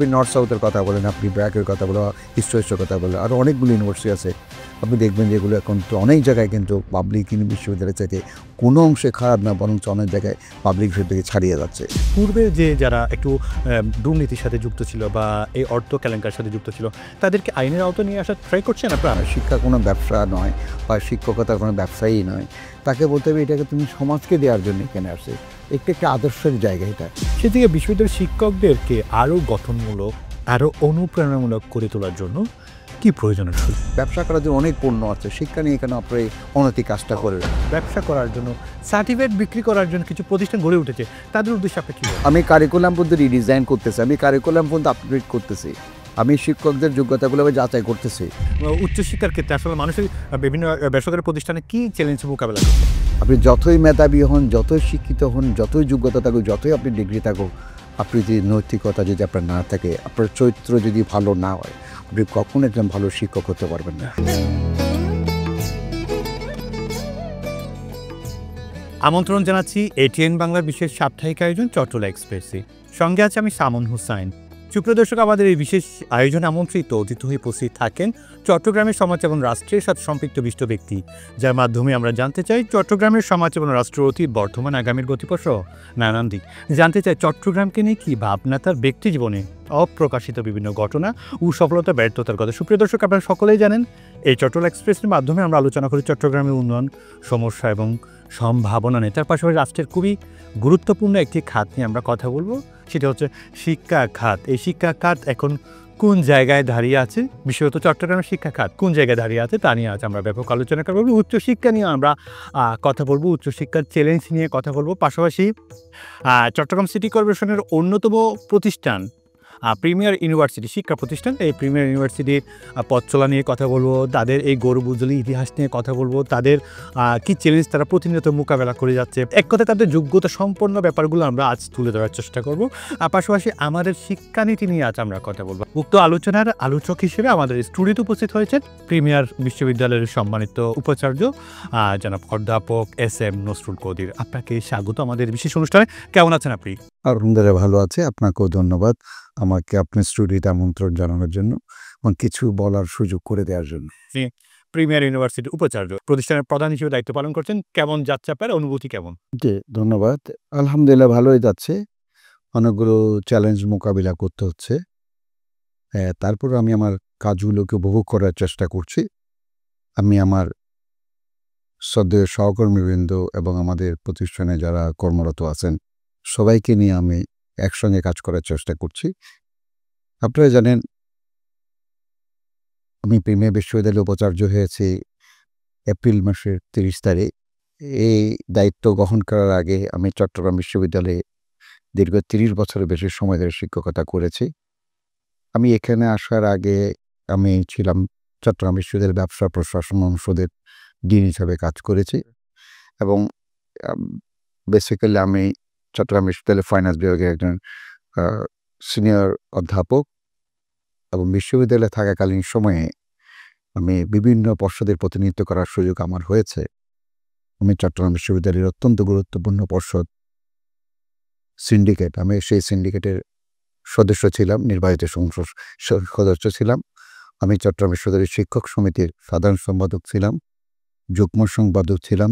আপনি নর্থ সাউথের কথা বলেন, আপনি ব্র্যাকের কথা বলেন, ইস্ট ওয়েস্টের কথা বলেন, আরও অনেকগুলো ইউনিভার্সিটি আছে। আপনি দেখবেন যেগুলো এখন তো অনেক জায়গায় কিন্তু পাবলিক বিশ্ববিদ্যালয় থেকে কোনো অংশে খারাপ না, বরঞ্চ অনেক জায়গায় পাবলিক থেকে ছাড়িয়ে যাচ্ছে। পূর্বে যে যারা একটু দুর্নীতির সাথে যুক্ত ছিল বা এই অর্থ কেলেঙ্কার সাথে যুক্ত ছিল, তাদেরকে আইনের আওতায় নিয়ে আসার ট্রাই করছেন আপনারা? শিক্ষা কোনো ব্যবসা নয় বা শিক্ষকতার কোনো ব্যবসায়ী নয়। তাকে বলতে হবে এটাকে তুমি সমাজকে দেওয়ার জন্য এখানে আসছে, একটা আদর্শের জায়গা এটা। সেদিকে বিশ্ববিদ্যালয়ের শিক্ষকদেরকে আরও গঠনমূলক, আরও অনুপ্রেরণামূলক করে তোলার জন্য কি প্রয়োজন? ব্যবসা করার জন্য অনেক পণ্য আছে, শিক্ষা নিয়ে এখানে আপনি অনৈতিক কাজটা করে। ব্যবসা করার জন্য, সার্টিফিকেট বিক্রি করার জন্য কিছু প্রতিষ্ঠান গড়ে উঠেছে, তাদের উদ্দেশ্যে আপনি কী? আমি কারিকুলাম পর্যন্ত রিডিজাইন করতেছি, আমি কারিকুলাম পর্যন্ত আপডেট করতেছি, আমি শিক্ষকদের যোগ্যতাগুলো যাচাই করতেছি। উচ্চশিক্ষার ক্ষেত্রে আসলে মানুষের বিভিন্ন বেসরকারি প্রতিষ্ঠানে কী চ্যালেঞ্জ মোকাবেলা করছে? আপনি যতই মেধাবী হন, যতই শিক্ষিত হন, যতই যোগ্যতা থাকুক, যতই আপনি ডিগ্রি থাকুক, আপনি যদি নৈতিকতা যদি আপনার না থাকে, আপনার চরিত্র যদি ভালো না হয়, আপনি কখনো একজন ভালো শিক্ষক হতে পারবেন না। আমন্ত্রণ জানাচ্ছি এটিএন বাংলার বিশেষ সাপ্তাহিক আয়োজন চট্টলা এক্সপ্রেসে। সঙ্গে আছে আমি সামন হুসাইন। সুপ্রদর্শক, আমাদের এই বিশেষ আয়োজনে আমন্ত্রিত অতিথি হয়ে উপস্থিত থাকেন চট্টগ্রামের সমাজ এবং রাষ্ট্রের সাথে সম্পৃক্ত বিশিষ্ট ব্যক্তি, যার মাধ্যমে আমরা জানতে চাই চট্টগ্রামের সমাজ এবং রাষ্ট্র অতীত, বর্তমান, আগামীর গতিপথ সহ নানান দিক জানতে চাই। চট্টগ্রামকে নিয়ে কী ভাবনা, তার ব্যক্তি জীবনে অপ্রকাশিত বিভিন্ন ঘটনা ও সফলতা ব্যর্থতার কথা। সুপ্রিয় দর্শক, আপনারা সকলেই জানেন এই চট্টলা এক্সপ্রেসের মাধ্যমে আমরা আলোচনা করি চট্টগ্রামের উন্নয়ন, সমস্যা এবং সম্ভাবনা নিয়ে। তার পাশাপাশি রাষ্ট্রের খুবই গুরুত্বপূর্ণ একটি খাত নিয়ে আমরা কথা বলবো, সেটা হচ্ছে শিক্ষা খাত। এই শিক্ষা খাত এখন কোন জায়গায় দাঁড়িয়ে আছে, বিশেষত চট্টগ্রামের শিক্ষা খাত কোন জায়গায় দাঁড়িয়ে আছে তা নিয়ে আজ আমরা ব্যাপক আলোচনা করবো। উচ্চশিক্ষা নিয়ে আমরা কথা বলবো, উচ্চশিক্ষার চ্যালেঞ্জ নিয়ে কথা বলবো। পাশাপাশি চট্টগ্রাম সিটি কর্পোরেশনের অন্যতম প্রতিষ্ঠান প্রিমিয়ার ইউনিভার্সিটি শিক্ষা প্রতিষ্ঠান, এই প্রিমিয়ার ইউনিভার্সিটির পথ চলা নিয়ে কথা বলবো, তাদের এই গৌরবোজ্জ্বল ইতিহাস নিয়ে কথা বলবো, তাদের কী চ্যালেঞ্জ তারা প্রতিনিয়ত মোকাবেলা করে যাচ্ছে, এক কথায় তাদের যোগ্যতা সম্পন্ন ব্যাপারগুলো আমরা আজ তুলে ধরার চেষ্টা করব। পাশাপাশি আমাদের শিক্ষানীতি নিয়ে আজ আমরা কথা বলবো। উক্ত আলোচনার আলোচক হিসেবে আমাদের স্টুডিওতে উপস্থিত হয়েছেন প্রিমিয়ার বিশ্ববিদ্যালয়ের সম্মানিত উপাচার্য জনাব অধ্যাপক এস.এম. নসরুল কদির। আপনাকে স্বাগত আমাদের বিশেষ অনুষ্ঠানে। কেমন আছেন আপনি? আলহামদুলিল্লাহ ভালো আছে। আপনাকেও ধন্যবাদ আমাকে আপনার স্টুডিওতে আমন্ত্রণ জানানোর জন্য এবং কিছু বলার সুযোগ করে দেওয়ার জন্য। প্রিমিয়ার ইউনিভার্সিটির উপাচার্য, প্রতিষ্ঠানের প্রধান হিসেবে দায়িত্ব পালন করছেন। কেমন যাচ্ছে আপনার অনুভূতি কেমন? জি, ধন্যবাদ। আলহামদুলিল্লাহ ভালোই যাচ্ছে। অনেকগুলো চ্যালেঞ্জ মোকাবিলা করতে হচ্ছে। তারপর আমি আমার কাজগুলোকে উপভোগ করার চেষ্টা করছি। আমি আমার শ্রদ্ধেয় সহকর্মীবৃন্দ এবং আমাদের প্রতিষ্ঠানে যারা কর্মরত আছেন সবাইকে নিয়ে আমি একসঙ্গে কাজ করার চেষ্টা করছি। আপনারা জানেন আমি প্রিমিয়ার বিশ্ববিদ্যালয়ে উপাচার্য হয়েছি এপ্রিল মাসের 30 তারিখ। এই দায়িত্ব গ্রহণ করার আগে আমি চট্টগ্রাম বিশ্ববিদ্যালয়ে দীর্ঘ 30 বছরের বেশি সময় ধরে শিক্ষকতা করেছি। আমি এখানে আসার আগে আমি ছিলাম চট্টগ্রাম বিশ্ববিদ্যালয়ের ব্যবসা প্রশাসন অনুষদের ডিন হিসাবে কাজ করেছি এবং বেসিক্যালি আমি চট্টগ্রাম বিশ্ববিদ্যালয়ের ফাইন্যান্স বিভাগের একজন সিনিয়র অধ্যাপক এবং বিশ্ববিদ্যালয়ে থাকাকালীন সময়ে আমি বিভিন্ন পর্ষদের প্রতিনিধিত্ব করার সুযোগ আমার হয়েছে। আমি চট্টগ্রাম বিশ্ববিদ্যালয়ের অত্যন্ত গুরুত্বপূর্ণ পর্ষদ সিন্ডিকেট, আমি সেই সিন্ডিকেটের সদস্য ছিলাম, নির্বাচিত সংসদ সদস্য ছিলাম। আমি চট্টগ্রাম বিশ্ববিদ্যালয়ের শিক্ষক সমিতির সাধারণ সম্পাদক ছিলাম, যুগ্ম সম্পাদক ছিলাম,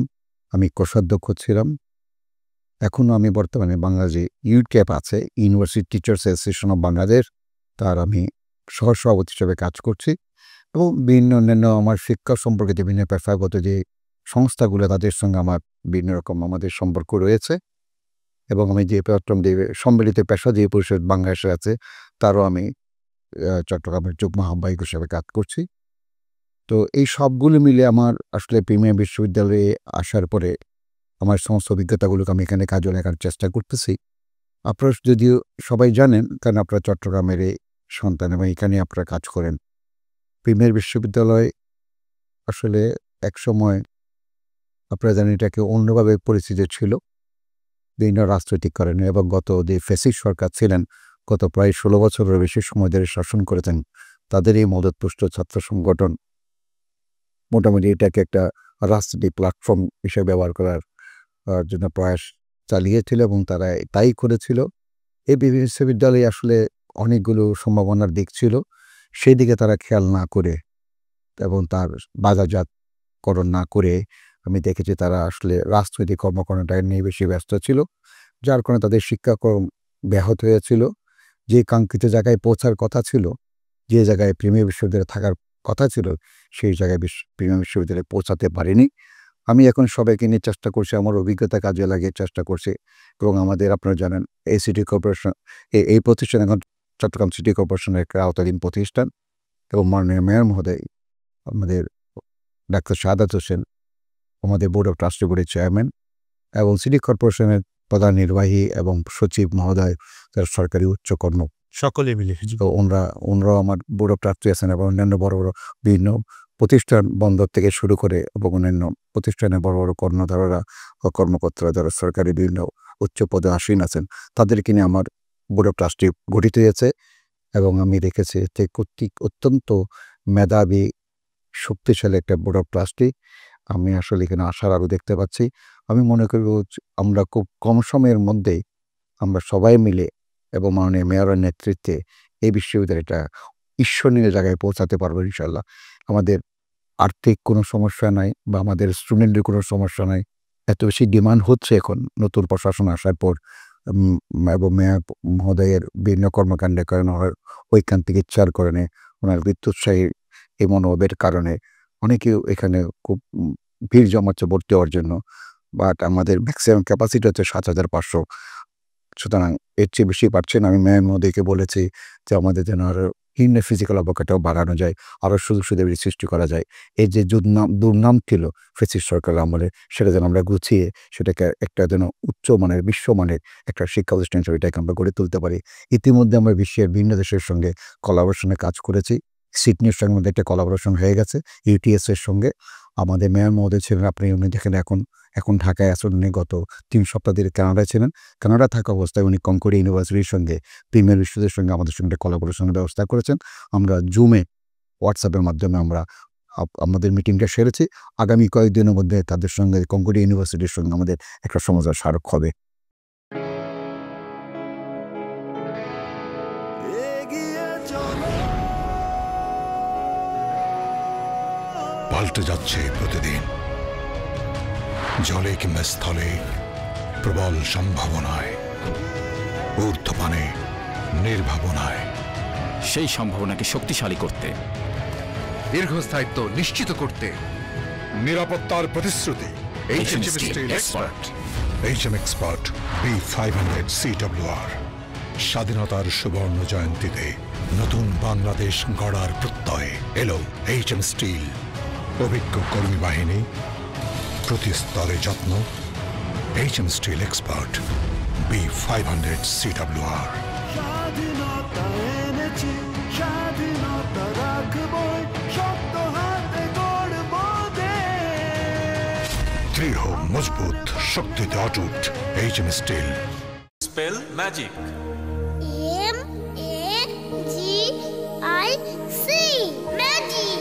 আমি কোষাধ্যক্ষ ছিলাম। এখনও আমি বর্তমানে বাংলাদেশে ইউক্যাপ আছে, university teachers association of Bangladesh, তার আমি সহসভাপতি হিসেবে কাজ করছি এবং বিভিন্ন অন্যান্য আমার শিক্ষা সম্পর্কিত বিভিন্ন পেশাগত যে সংস্থাগুলো তাদের সঙ্গে আমার বিভিন্ন রকম আমাদের সম্পর্ক রয়েছে এবং আমি যে চট্টগ্রাম সম্মিলিত পেশাজীবী পরিষদ বাংলাদেশে আছে তারও আমি চট্টগ্রামের যুগ্ম আহ্বায়ক হিসেবে কাজ করছি। তো এই সবগুলো মিলে আমার আসলে প্রিমিয়ার বিশ্ববিদ্যালয়ে আসার পরে আমার সমস্ত অভিজ্ঞতাগুলোকে আমি এখানে কাজে লাগার চেষ্টা করতেছি। আপনারা যদিও সবাই জানেন, কারণ আপনারা চট্টগ্রামের এই সন্তান এবং এখানে আপনারা কাজ করেন। প্রিমিয়ার বিশ্ববিদ্যালয় আসলে একসময় আপনারা জানেন এটাকে অন্যভাবে পরিচিত ছিল বিভিন্ন রাজনৈতিক কারণে এবং গত যে ফ্যাসিস্ট সরকার ছিলেন গত প্রায় 16 বছরের বেশি সময় ধরে শাসন করেছেন, তাদের এই মদতপুষ্ট ছাত্র সংগঠন মোটামুটি এটাকে একটা রাজনৈতিক প্ল্যাটফর্ম হিসেবে ব্যবহার করার জন্য প্রয়াস চালিয়েছিল এবং তারা তাই করেছিল। এই বিশ্ববিদ্যালয়ে আসলে অনেকগুলো সম্ভাবনার দিক ছিল, সেই দিকে তারা খেয়াল না করে এবং তার বাজারজাতকরণ না করে আমি দেখেছি তারা আসলে রাজনৈতিক কর্মকাণ্ডটা নিয়ে বেশি ব্যস্ত ছিল, যার কারণে তাদের শিক্ষাক্রম ব্যাহত হয়েছিল। যে কাঙ্ক্ষিত জায়গায় পৌঁছার কথা ছিল, যে জায়গায় প্রিমিয়ার বিশ্ববিদ্যালয়ে থাকার কথা ছিল, সেই জায়গায় প্রিমিয়ার বিশ্ববিদ্যালয়ে পৌঁছাতে পারিনি। আমি এখন সবাইকে নিয়ে চেষ্টা করছি, আমার অভিজ্ঞতা কাজে লাগিয়ে চেষ্টা করছি। এবং আমাদের আপনারা জানেন এই সিটি কর্পোরেশন এই প্রতিষ্ঠান এখন চট্টগ্রাম সিটি কর্পোরেশনের একটা আওতাধীন প্রতিষ্ঠান এবং মাননীয় মেয়র মহোদয় আমাদের ডাক্তার শাহাদাত হোসেন আমাদের বোর্ড অফ ট্রাস্টি বোর্ডের চেয়ারম্যান এবং সিটি কর্পোরেশনের প্রধান নির্বাহী এবং সচিব মহোদয়, যারা সরকারি উচ্চকর্ম সকলে মিলে তো ওনারাও আমার বোর্ড অফ ট্রাস্টি আছেন এবং অন্যান্য বড় বড় বিভিন্ন প্রতিষ্ঠান বন্দর থেকে শুরু করে এবং অন্যান্য প্রতিষ্ঠানে বড় বড় কর্ণধাররা ও কর্মকর্তারা যারা সরকারি বিভিন্ন উচ্চ পদে আসীন আছেন, তাদেরকে নিয়ে আমার বোর্ড অফ ট্রাস্টি গঠিত হয়েছে। এবং আমি দেখেছি যে কর্তৃক অত্যন্ত মেধাবী শক্তিশালী একটা বোর্ড অফ ট্রাস্টি আমি আসলে এখানে আশার আলো দেখতে পাচ্ছি। আমি মনে করি আমরা খুব কম সময়ের মধ্যেই আমরা সবাই মিলে এবং মাননীয় মেয়রের নেতৃত্বে এই বিশ্ববিদ্যালয়টা ঈর্ষণীয় জায়গায় পৌঁছাতে পারবো ইনশাল্লাহ। আমাদের আর্থিক কোনো সমস্যা নাই বা আমাদের স্টুডেন্টের কোনো সমস্যা নাই। এত বেশি ডিমান্ড হচ্ছে এখন নতুন প্রশাসন আসার পর এবং মেয়র মহোদয়ের বিভিন্ন কর্মকাণ্ডের কারণে ঐকান্তিক ইচ্ছার কারণে ওনার বিদ্যুৎসাহী এই মনোভাবের কারণে অনেকেই এখানে খুব ভিড় জমাচ্ছে ভর্তি হওয়ার জন্য। বাট আমাদের ম্যাক্সিমাম ক্যাপাসিটি হচ্ছে ৭,৫০০। সুতরাং এর চেয়ে বেশি পারছেন। আমি মেয়র মহোদয়কে বলেছি যে আমাদের যেন আরও ফিজিক্যাল অবকাঠামো বাড়ানো যায়, আরও সুযোগ সুবিধা সৃষ্টি করা যায়। এই যে দুর্নাম ছিল ফ্যাসিস্ট সরকারের আমলে, সেটা যেন আমরা গুছিয়ে সেটাকে একটা যেন উচ্চমানের বিশ্বমানের একটা শিক্ষা প্রতিষ্ঠান হিসেবে এটাকে আমরা গড়ে তুলতে পারি। ইতিমধ্যে আমরা বিশ্বের বিভিন্ন দেশের সঙ্গে কোলাবোরেশনে কাজ করেছি। সিডনির সঙ্গে আমাদের একটা কোলাবোরেশন হয়ে গেছে, ইউটিএস এর সঙ্গে। আমাদের মেয়র মহোদয় ছিলেন, উনি দেখেন এখন ঢাকায় আসেন, উনি গত 3 সপ্তাহ ধরে কানাডায় ছিলেন। কানাডা থাকা অবস্থায় উনি কনকর্ডিয়া ইউনিভার্সিটির সঙ্গে প্রিমিয়ার বিশ্ববিদ্যালয়ের সঙ্গে আমাদের সঙ্গে কোলাবোরেশনের ব্যবস্থা করেছেন। আমরা জুমে হোয়াটসঅ্যাপের মাধ্যমে আমরা আমাদের মিটিংটা সেরেছি। আগামী কয়েকদিনের মধ্যে তাদের সঙ্গে কনকর্ডিয়া ইউনিভার্সিটির সঙ্গে আমাদের একটা সমঝোতা স্মারক হবে। পাল্টে যাচ্ছে প্রতিদিন, জলে কিংবা স্থলে প্রবল সম্ভাবনায়, ঊর্ধ্বপানে নির্ভাবনায়। সেই সম্ভাবনাকে শক্তিশালী করতে, দীর্ঘস্থায়িত্ব নিশ্চিত করতে, নিরাপত্তার প্রতিশ্রুতি HM Steel Expert B500 CWR। স্বাধীনতার সুবর্ণ জয়ন্তীতে নতুন বাংলাদেশ গড়ার প্রত্যয় এলো HM Steel। অভিজ্ঞ কর্মী বাহিনী, প্রতি স্তরে যত্ন। HM Steel Expert B500 CWR। স্বাধীনতা এনেছি, স্বাধীনতা রাখবই, শক্ত হাতে গড়ব দেশ। দৃঢ় মজবুত, শক্তিতে অটুট HM Steel। Spell magic. MAGIC magic.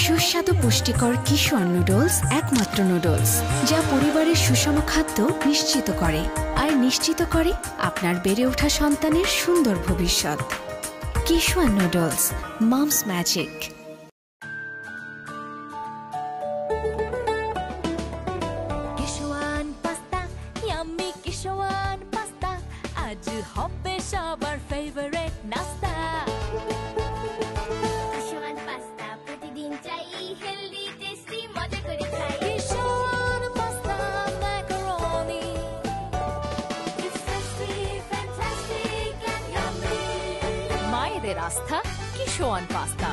সুস্বাদু পুষ্টিকর কিশোর নুডলস একমাত্র নুডলস যা পরিবারের সুষম খাদ্য নিশ্চিত করে আর নিশ্চিত করে আপনার বেড়ে ওঠা সন্তানের সুন্দর ভবিষ্যৎ। Kishore noodles, mom's magic. Kishwan pasta, yummy Kishwan pasta, আজ হবে সবার ফেভারিট নাস্তা। কিশোয়ান পাস্তা প্রতিদিন চাই, হেলদি টেস্টি মজা করে খাই। Kishwan pasta macaroni, It's tasty, fantastic and yummy. মায়েদের আস্থা Kishwan pasta.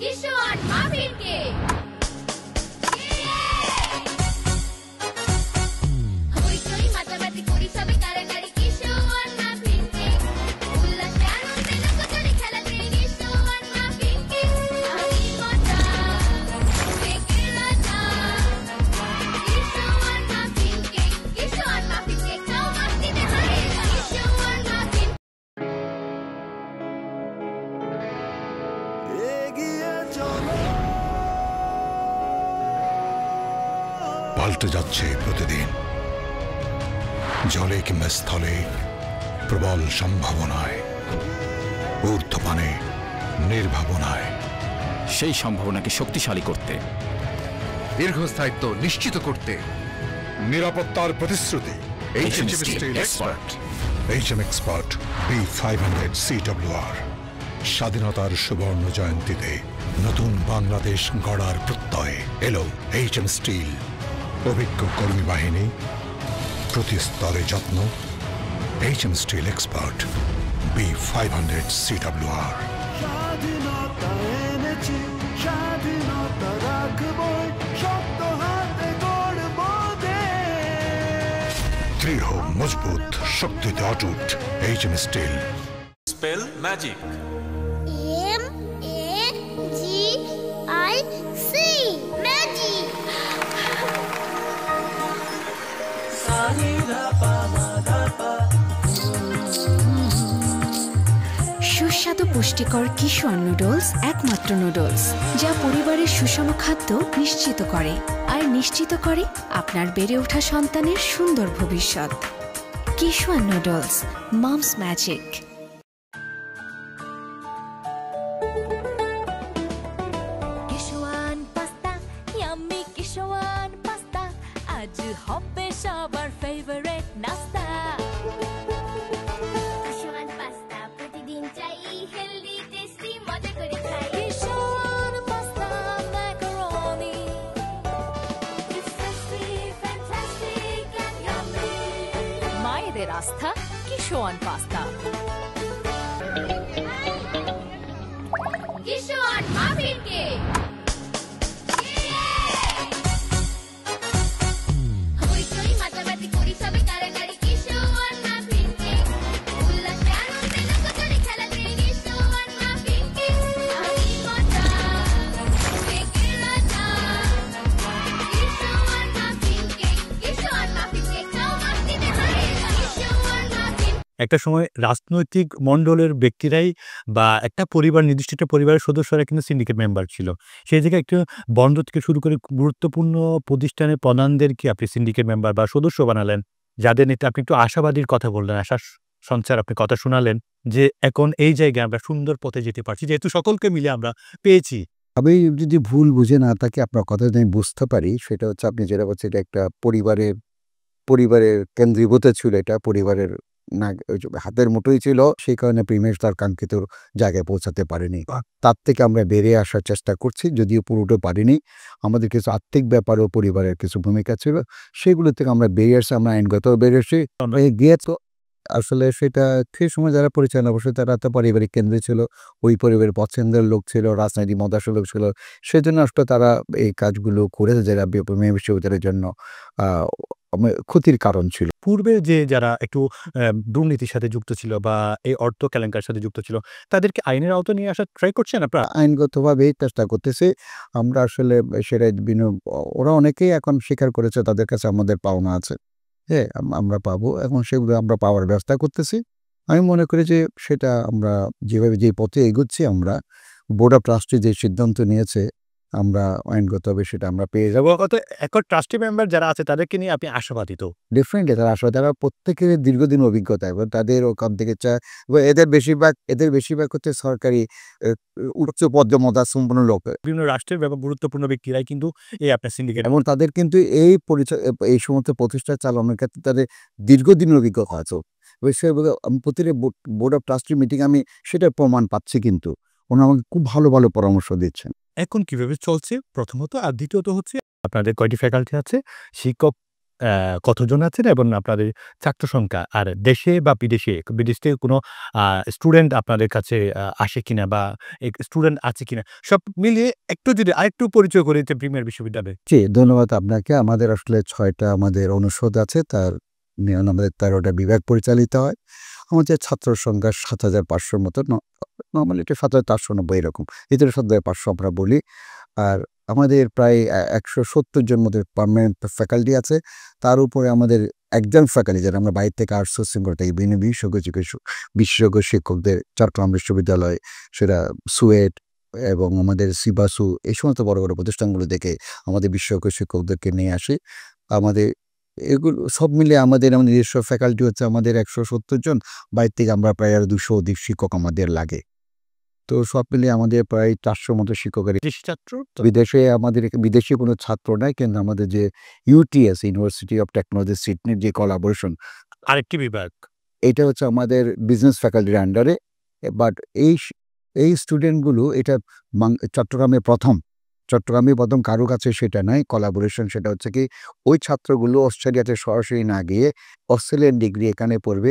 Kishwan muffin cake. হইচই মাতামাতি করি সবে কারাকারি, কিশোয়ান মাফিন কেক। উল্লাসে আনন্দে লোকজনে খেলাতে, কিশোয়ান মাফিন কেক। আমি মজা, কেকের রাজা। কিশোয়ান মাফিন কেক, কিশোয়ান মাফিন কেক, চাও মাস্তিতে হারিয়ে যাও। কিশোয়ান মাফিন পাল্টে যাচ্ছে প্রতিদিন। জলে কিংবা স্থলে প্রবল সম্ভাবনায়, ঊর্ধ্বপানে নির্ভাবনায়। সেই সম্ভাবনাকে শক্তিশালী করতে, দীর্ঘস্থায়িত্ব নিশ্চিত করতে নিরাপত্তার প্রতিশ্রুতি। HM Steel Expert। HM Expert B500 CWR। স্বাধীনতার সুবর্ণ জয়ন্তীতে নতুন বাংলাদেশ গড়ার প্রত্যয় এলো HM স্টিল। অভিজ্ঞ কর্মী বাহিনী, প্রতি স্তরে যত্ন। HM steel expert B500 CWR। স্বাধীনতা এনেছি, স্বাধীনতা রাখবই, শক্ত হাতে গড়ব দেশ। দৃঢ় মজবুত শক্তিতে অটুট HM steel. Spell magic. MAGIC magic. সুস্বাদু পুষ্টিকর কিশোর নুডলস একমাত্র নুডলস যা পরিবারের সুষম খাদ্য নিশ্চিত করে আর নিশ্চিত করে আপনার বেড়ে ওঠা সন্তানের সুন্দর ভবিষ্যৎ। Kishore noodles, mom's magic. Kishwan pasta, yummy Kishwan pasta, আজ হবে সবার ফেভারিট নাস্তা। কিশোয়ান পাস্তা প্রতিদিন চাই, হেলদি টেস্টি মজা করে খাই। Kishwan pasta macaroni, It's tasty, fantastic and yummy. মায়েদের আস্থা Kishwan pasta. Kishwan muffin cake. হইচই মাতামাতি করি সবে কারাকারি, কিশোয়ান মাফিন কেক। উল্লাসে আনন্দে লোকজনে খেলাতে, কিশোয়ান মাফিন কেক। আমি মজা, কেকের রাজা। কিশোয়ান মাফিন কেক, কিশোয়ান মাফিন কেক, খাও মাস্তিতে হারে। কিশোয়ান মাফিন। একটা সময় রাজনৈতিক মণ্ডলের ব্যক্তিরাই বা একটা পরিবার, নির্দিষ্ট একটা পরিবারের সদস্যরা কিন্তু সিন্ডিকেট মেম্বার ছিল। সেই জায়গায় একটা বন্ধ থেকে শুরু করে গুরুত্বপূর্ণ প্রতিষ্ঠানের প্রধানদেরকে আপনি সিন্ডিকেট মেম্বার বা সদস্য বানালেন, যাদের নেতা আপনি একটু আশাবাদীর কথা বললেন, আশার সঞ্চার আপনি কথা শোনালেন যে এখন এই জায়গায় আমরা সুন্দর পথে যেতে পারছি, যেহেতু সকলকে মিলে আমরা পেয়েছি। আমি যদি ভুল বুঝে না থাকি, আপনার কথা যদি আমি বুঝতে পারি, সেটা হচ্ছে আপনি যেটা বলছেন এটা একটা পরিবারের কেন্দ্রীভূত ছিল। এটা পরিবারের না, ওই যে হাতের মুঠোই ছিল, সেই কারণে প্রিমেশ তার কাঙ্ক্ষিত জায়গায় পৌঁছাতে পারেনি। তার থেকে আমরা বেরিয়ে আসার চেষ্টা করছি, যদিও পুরোটা পারিনি। আমাদের কিছু আর্থিক ব্যাপারেও পরিবারের কিছু ভূমিকা ছিল, সেগুলো থেকে আমরা বেরিয়ে আসছি, আমরা আইনগত বেরিয়ে এসেছি। গিয়ে তো আসলে সেটা সেই সময় যারা পরিচালনা বসে তারা তো পারিবারিক কেন্দ্রে ছিল, ওই পরিবারের পছন্দের লোক ছিল, রাজনৈতিক মতাদর্শের লোক ছিল, সেজন্য আসলে তারা এই কাজগুলো করেছে, যারা মেয়ে বিশ্ববিদ্যালয়ের জন্য ক্ষতির কারণ ছিল। পূর্বে যে যারা একটু দুর্নীতির সাথে যুক্ত ছিল বা এই অর্থ কেলেঙ্কারির সাথে যুক্ত ছিল, তাদেরকে আইনের আওতায় নিয়ে আসার ট্রাই করছেন আপনারা? আইনগতভাবেই চেষ্টা করতেছি আমরা আসলে। সেটা ওরা অনেকেই এখন স্বীকার করেছে তাদের কাছে আমাদের পাওনা আছে, হ্যাঁ আমরা পাবো, এখন সেগুলো আমরা পাওয়ার ব্যবস্থা করতেছি। আমি মনে করি যে সেটা আমরা যেভাবে যে পথে এগোচ্ছি, আমরা বোর্ড অফ ট্রাস্টি যে সিদ্ধান্ত নিয়েছে, আমরা আইনগতভাবে সেটা আমরা পেয়ে যাবো। এখন ট্রাস্টি মেম্বার যারা আছে তাদেরকে নিয়ে আপনি আশাবাদী তো? ডিফারেন্টলি তারা আসলে তারা প্রত্যেকের দীর্ঘদিন অভিজ্ঞতা, এবং তাদের ওখান থেকে এদের বেশিরভাগ হচ্ছে সরকারি উচ্চ পদমর্যাদা সম্পন্ন লোক, বিভিন্ন রাষ্ট্রের ব্যাপার গুরুত্বপূর্ণ ব্যক্তিরাই কিন্তু এই আপনার সিন্ডিকেট। এবং তাদের কিন্তু এই সমস্ত প্রতিষ্ঠান চালানোর ক্ষেত্রে তাদের দীর্ঘদিনের অভিজ্ঞতা আছে। প্রতিটা বোর্ড অফ ট্রাস্টি মিটিং আমি সেটার প্রমাণ পাচ্ছি, কিন্তু ওনারা আমাকে খুব ভালো ভালো পরামর্শ দিচ্ছেন। এখন কিভাবে চলছে প্রথমত, আর দ্বিতীয়ত হচ্ছে আপনাদের কয়টি ফ্যাকাল্টি আছে, শিক্ষক কতজন আছেন, এবং আপনাদের ছাত্র সংখ্যা, আর দেশে বা বিদেশ থেকে কোনো স্টুডেন্ট আপনাদের কাছে আসে কিনা বা স্টুডেন্ট আছে কিনা, সব মিলিয়ে একটু যদি আরেকটু পরিচয় করে দিতে প্রিমিয়ার বিশ্ববিদ্যালয়ে। জি, ধন্যবাদ আপনাকে। আমাদের আসলে 6টা আমাদের অনুষদ আছে, তার আমাদের 13টা বিভাগ পরিচালিত হয়। আমাদের ছাত্র সংখ্যা 7,500 মতো, নর্মালি এটা 7,490 এরকম, ভিতরে 7,500 আমরা বলি। আর আমাদের প্রায় 170 জন মতো পার্মানেন্ট ফ্যাকাল্টি আছে। তার উপরে আমাদের একজন ফ্যাকাল্টি, যারা আমরা বাইরে থেকে আউটসোর্সিং করে থাকি, বিশেষজ্ঞ শিক্ষকদের চট্টগ্রাম বিশ্ববিদ্যালয়, সেটা সুয়েট এবং আমাদের সিবাসু, এই সমস্ত বড় বড় প্রতিষ্ঠানগুলো থেকে আমাদের বিশেষজ্ঞ শিক্ষকদেরকে নিয়ে আসি। আমাদের এগুলো সব মিলে আমাদের নিজস্ব ফ্যাকাল্টি হচ্ছে আমাদের ১৭০ জন, বাইরে থেকে আমরা প্রায় আরো ২০০ অধিক শিক্ষক আমাদের লাগে। তো সব মিলিয়ে আমাদের প্রায় ৪০০ মতো শিক্ষকের। বিদেশি ছাত্র তো? বিদেশে আমাদের বিদেশি কোনো ছাত্র নাই, কিন্তু আমাদের যে ইউটিএস ইউনিভার্সিটি অফ টেকনোলজি সিডনির যে কোলাবোরেশন, আরেকটি বিভাগ। এটা হচ্ছে আমাদের বিজনেস ফ্যাকাল্টির আন্ডারে। বাট এই স্টুডেন্টগুলো এটা চট্টগ্রামে প্রথম কারো কাছে সেটা নাই কোলাবোরেশন। সেটা হচ্ছে কি ওই ছাত্রগুলো অস্ট্রেলিয়াতে সরাসরি না গিয়ে অস্ট্রেলিয়ান ডিগ্রি এখানে পড়বে।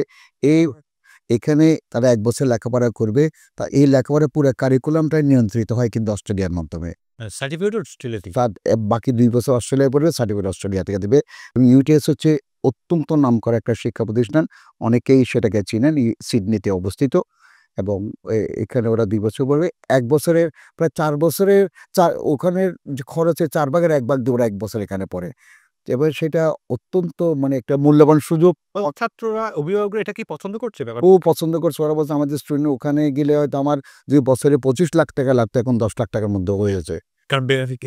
এখানে তারা ১ বছর লেখাপড়া করবে। তা এই লেখাপড়ার পুরো কারিকুলামটাই নিয়ন্ত্রিত হয় কিন্তু অস্ট্রেলিয়ার মাধ্যমে। সার্টিফিকেট অস্ট্রেলিয়াতে। বাকি ২ বছর অস্ট্রেলিয়ায় পড়বে, সার্টিফিকেট অস্ট্রেলিয়া থেকে দেবে। এবং ইউটিএস হচ্ছে অত্যন্ত নামকরা একটা শিক্ষা প্রতিষ্ঠান। অনেকেই সেটাকে চিনেন। সিডনিতে অবস্থিত এবং এখানে ওরা ২ বছর পড়বে। ১ বছরের প্রায় ৪ বছরের ওখানের যে খরচের ৪ ভাগের ১ ভাগ দিয়ে ওরা ১ বছর এখানে পড়ে। এবার সেটা অত্যন্ত মানে একটা মূল্যবান সুযোগ। ছাত্ররা, অভিভাবকরা এটা কি পছন্দ করছে ব্যাপার? ও পছন্দ করছে। ওরা বলছে আমাদের স্টুডেন্ট ওখানে গেলে হয়তো আমার যদি বছরে ২৫ লাখ টাকা লাগতো, এখন ১০ লাখ টাকার মধ্যে হয়েছে। কারণ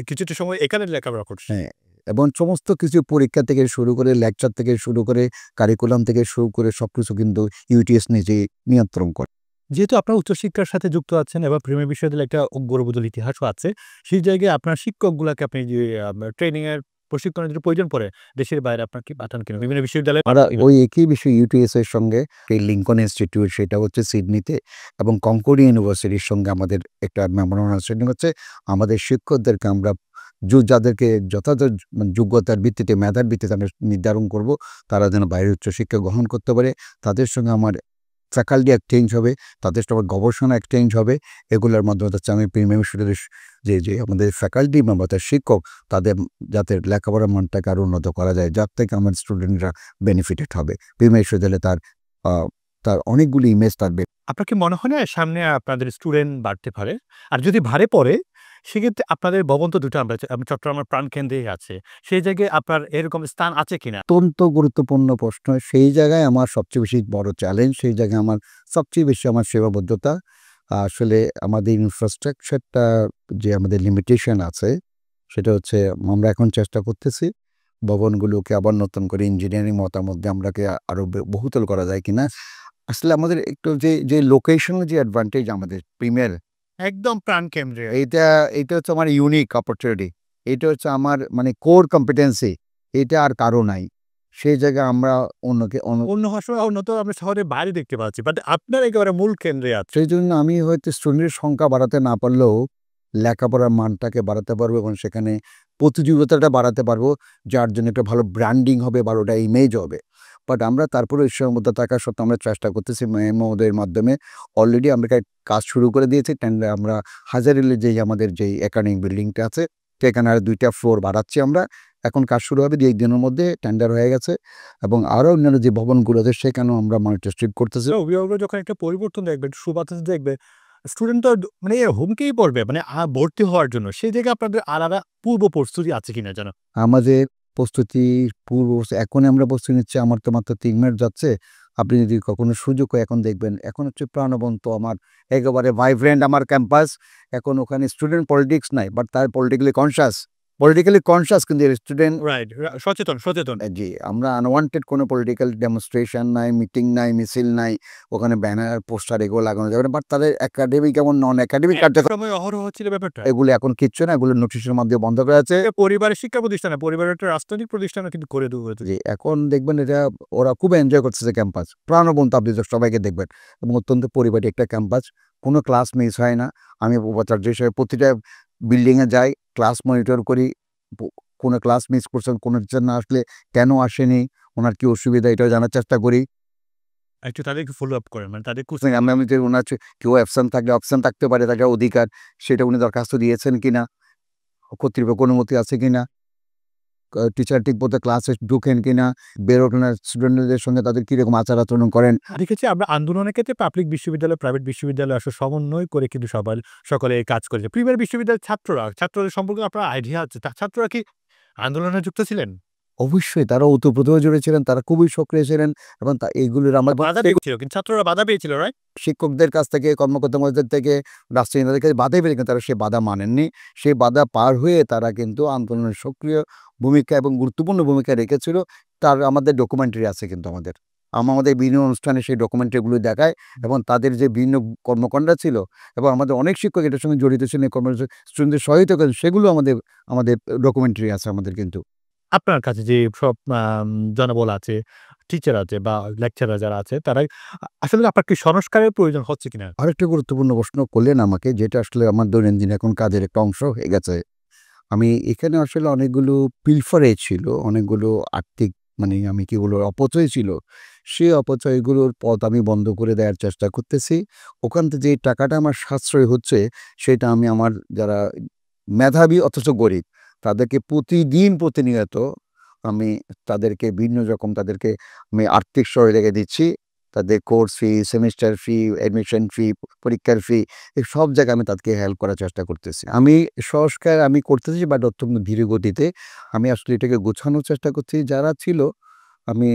কিছুটা সময় এখানে লেখাপড়া করছে। হ্যাঁ, এবং সমস্ত কিছু পরীক্ষা থেকে শুরু করে, লেকচার থেকে শুরু করে, কারিকুলাম থেকে শুরু করে সবকিছু কিন্তু ইউটিএস নিজেই নিয়ন্ত্রণ করে। যেহেতু আপনার উচ্চশিক্ষার সাথে যুক্ত আছেন এবং প্রিমিয়ার বিশ্ববিদ্যালয়ে একটা গৌরবোজ্জ্বল ইতিহাসও আছে, সেই জায়গায় আপনার শিক্ষকগুলাকে আপনি যে ট্রেনিং এর প্রশিক্ষণের জন্য প্রয়োজন পড়ে, দেশের বাইরে আপনার কি পাঠান কিনা? বিভিন্ন বিশ্ববিদ্যালয়ে আমরা ওই একই বিষয় ইউটিএস এর সঙ্গে এই লিঙ্কন ইনস্টিটিউট, সেটা হচ্ছে সিডনিতে, এবং কনকর্ডিয়া ইউনিভার্সিটির সঙ্গে আমাদের একটা মেমোরান্ডাম আন্ডারস্ট্যান্ডিং হচ্ছে। আমাদের শিক্ষকদেরকে আমরা যাদেরকে যথাযথ যোগ্যতার ভিত্তিতে, মেধার ভিত্তিতে আমরা নির্ধারণ করব, তারা যেন বাইরের উচ্চশিক্ষা গ্রহণ করতে পারে। তাদের সঙ্গে আমার ফ্যাকাল্টি এক্সচেঞ্জ হবে, তাদের সঙ্গে গবেষণা এক্সচেঞ্জ হবে। এগুলোর মাধ্যমে হচ্ছে আমি প্রিমিয়ার বিশ্ববিদ্যালয়ের যে আমাদের ফ্যাকাল্টি বা আমাদের শিক্ষক, তাদের যাতে লেখাপড়ার মানটাকে আরও উন্নত করা যায়, যার থেকে আমার স্টুডেন্টরা বেনিফিটেড হবে। প্রিমিয়ার বিশ্ববিদ্যালয়ে তার অনেকগুলি ইমেজ থাকবে। আপনার কি মনে হয় না সামনে আপনাদের স্টুডেন্ট বাড়তে পারে? আর যদি বাড়ে পড়ে, সেক্ষেত্রে আপনাদের ভবন তো দুটো চট্টগ্রামের প্রাণকেন্দ্রেই আছে। সেই জায়গায় আপনার এরকম স্থান আছে কিনা? অত্যন্ত গুরুত্বপূর্ণ প্রশ্ন। সেই জায়গায় আমার সবচেয়ে বেশি বড় চ্যালেঞ্জ, সেই জায়গায় আমার সবচেয়ে বেশি আমার সেবাবদ্ধতা। আসলে আমাদের ইনফ্রাস্ট্রাকচারটা যে আমাদের লিমিটেশন আছে, সেটা হচ্ছে আমরা এখন চেষ্টা করতেছি ভবনগুলোকে আবার নতুন করে ইঞ্জিনিয়ারিং মতামত দিয়ে আমরাকে আরও বহুতল করা যায় কিনা। আসলে আমাদের একটু যে লোকেশনের যে অ্যাডভান্টেজ আমাদের প্রিমিয়ার, একদম প্রাণকেন্দ্রে। এইটা হচ্ছে আমার ইউনিক অপরচুনিটি। এটা হচ্ছে আমার মানে কোর কম্পিটেন্সি। এটা আর কারো নাই। সেই জায়গায় আমরা অন্য সময় অন্য তো আমরা শহরের বাইরে দেখতে পাচ্ছি। বাট আপনার একেবারে মূল কেন্দ্রে আছে। সেই জন্য আমি হয়তো স্টুডেন্টের সংখ্যা বাড়াতে না পারলেও লেখাপড়ার মানটাকে বাড়াতে পারবো এবং সেখানে প্রতিযোগিতাটা বাড়াতে পারবো, যার জন্য একটা ভালো ব্র্যান্ডিং হবে বা ওটা ইমেজ হবে। বাট আমরা তারপরে ঈশ্বরের মধ্যে থাকা সত্ত্বেও আমরা চেষ্টা করতেছি মহোদয়ের মাধ্যমে। অলরেডি আমরা কাজ শুরু করে দিয়েছি। আমরা হাজারিলে যেই আমাদের যেই একাডেমিক বিল্ডিংটা আছে, সেখানে আর ২টা ফ্লোর বাড়াচ্ছি আমরা। এখন কাজ শুরু হবে ২-১ দিনের মধ্যে, টেন্ডার হয়ে গেছে। এবং আরও অন্যান্য যে ভবনগুলো আছে সেখানেও আমরা মনিটর স্ট্রিপ করতেছি। অভিভাবকরা যখন একটা পরিবর্তন দেখবে, সুবাতাস দেখবে, স্টুডেন্ট তো মানে হুমকেই পড়বে মানে ভর্তি হওয়ার জন্য। সেই জায়গায় আপনাদের আলাদা পূর্ব প্রস্তুতি আছে কিনা যেন? আমাদের এখন আমরা প্রস্তুতি নিচ্ছি। আমার তো মাত্র ৩ মাস যাচ্ছে। আপনি যদি কখনো সুযোগ হয় এখন দেখবেন, এখন হচ্ছে প্রাণবন্ত আমার একেবারে ভাইব্রেন্ট আমার ক্যাম্পাস। এখন ওখানে স্টুডেন্ট পলিটিক্স নাই, বাট তার পলিটিক্যালি কনশাস কিন্তু স্টুডেন্ট রাইট, সচেতন। জি, আমরা আনওয়ান্টেড কোনো পলিটিক্যাল ডেমনস্ট্রেশন নাই, মিটিং নাই, মিছিল নাই, ওখানে ব্যানার, পোস্টার এগুলো লাগানো যাবে না। বাট তাদের একাডেমিক এবং নন একাডেমিক কার্যক্রম সময় অহরহ হচ্ছিল ব্যাপারটা। এগুলো এখন কিচ্ছু না, এগুলো নোটিশের মাধ্যমে বন্ধ করা আছে। পরিবারের শিক্ষা প্রতিষ্ঠানে, পরিবারের একটা রাজনৈতিক প্রতিষ্ঠানও কিন্তু করে দেওয়া হয়েছে। জি, এখন দেখবেন এটা ওরা খুব এনজয় করতেছে ক্যাম্পাস। প্রাণবন্ত আপনি সবাইকে দেখবেন এবং অত্যন্ত পরিপাটি একটা ক্যাম্পাস। কোনো ক্লাস মিস হয় না। আমি উপাচার্য হিসেবে প্রতিটা বিল্ডিংয়ে যাই, ক্লাস মনিটর করি। কোনো ক্লাস মিস করছেন, কোনো টিচার না আসলে কেন আসেনি, ওনার কি অসুবিধা, এটাও জানার চেষ্টা করি। একটু তাদেরকে ফলো আপ করেন, মানে তাদের আমি যে ওনার কেউ অ্যাবসেন্ট থাকতে পারে, তাকে অধিকার, সেটা উনি দরখাস্ত দিয়েছেন কিনা, কর্তৃপক্ষ অনুমতি আছে কিনা, টিচার ঠিক মতো ক্লাসে ঢুকেন কিনা, বেরোটেন স্টুডেন্টদের সঙ্গে তাদের কীরকম আচার আচরণ করেন। দেখেছি আমরা আন্দোলনের ক্ষেত্রে পাবলিক বিশ্ববিদ্যালয়, প্রাইভেট বিশ্ববিদ্যালয় আসলে সমন্বয় করে কিন্তু সকলে কাজ করেছে। প্রিমিয়ার বিশ্ববিদ্যালয়ের ছাত্রদের সম্পর্কে আপনার আইডিয়া আছে? ছাত্ররা কি আন্দোলনে যুক্ত ছিলেন? অবশ্যই তারা ওতপ্রোতভাবে জড়িত ছিলেন, তারা খুবই সক্রিয় ছিলেন এবং এইগুলোর আমার বাধা পেয়েছিল, কিন্তু ছাত্ররা বাধা পেয়েছিল, রাইট? শিক্ষকদের কাছ থেকে, কর্মকর্তাদের থেকে, রাষ্ট্রীয়দের কাছে বাধা পেলে কিন্তু তারা সেই বাধা মানেননি। সেই বাধা পার হয়ে তারা কিন্তু আন্দোলনের সক্রিয় ভূমিকা এবং গুরুত্বপূর্ণ ভূমিকা রেখেছিল। তার আমাদের ডকুমেন্টারি আছে কিন্তু আমাদের বিভিন্ন অনুষ্ঠানে সেই ডকুমেন্টারিগুলো দেখায় এবং তাদের যে বিভিন্ন কর্মকাণ্ড ছিল এবং আমাদের অনেক শিক্ষক এটার সঙ্গে জড়িত ছিলেন, স্টুডেন্টদের সহায়তা করেন, সেগুলো আমাদের ডকুমেন্টারি আছে আমাদের কিন্তু। আপনার কাছে যে সব জনবল আছে, টিচার আছে বা লেকচারার যারা আছে, তারা আসলে আপনার কি সংস্কারের প্রয়োজন হচ্ছে কিনা? আরেকটা গুরুত্বপূর্ণ প্রশ্ন করলেন আমাকে, যেটা আসলে আমার দৈনন্দিন এখন কাজের একটা অংশ হয়ে গেছে। আমি এখানে আসলে অনেকগুলো পিলফারেজ ছিল, অনেকগুলো আর্থিক আমি কি বলবো অপচয় ছিল। সেই অপচয়গুলোর পথ আমি বন্ধ করে দেওয়ার চেষ্টা করতেছি। ওখান থেকে যে টাকাটা আমার সাশ্রয় হচ্ছে, সেটা আমি আমার যারা মেধাবী অথচ গরিব, তাদেরকে প্রতিনিয়ত আমি তাদেরকে বিভিন্ন রকম আমি আর্থিক সহায়তা দিচ্ছি। তাদের course fee, semester fee, admission ফি, পরীক্ষার ফি, এই সব জায়গায় আমি তাদেরকে হেল্প করার চেষ্টা করতেছি। সংস্কার করতেছি, বাট অত্যন্ত ধীর গতিতে। আমি আসলে এটাকে গোছানোর চেষ্টা করছি। যারা ছিল, আমি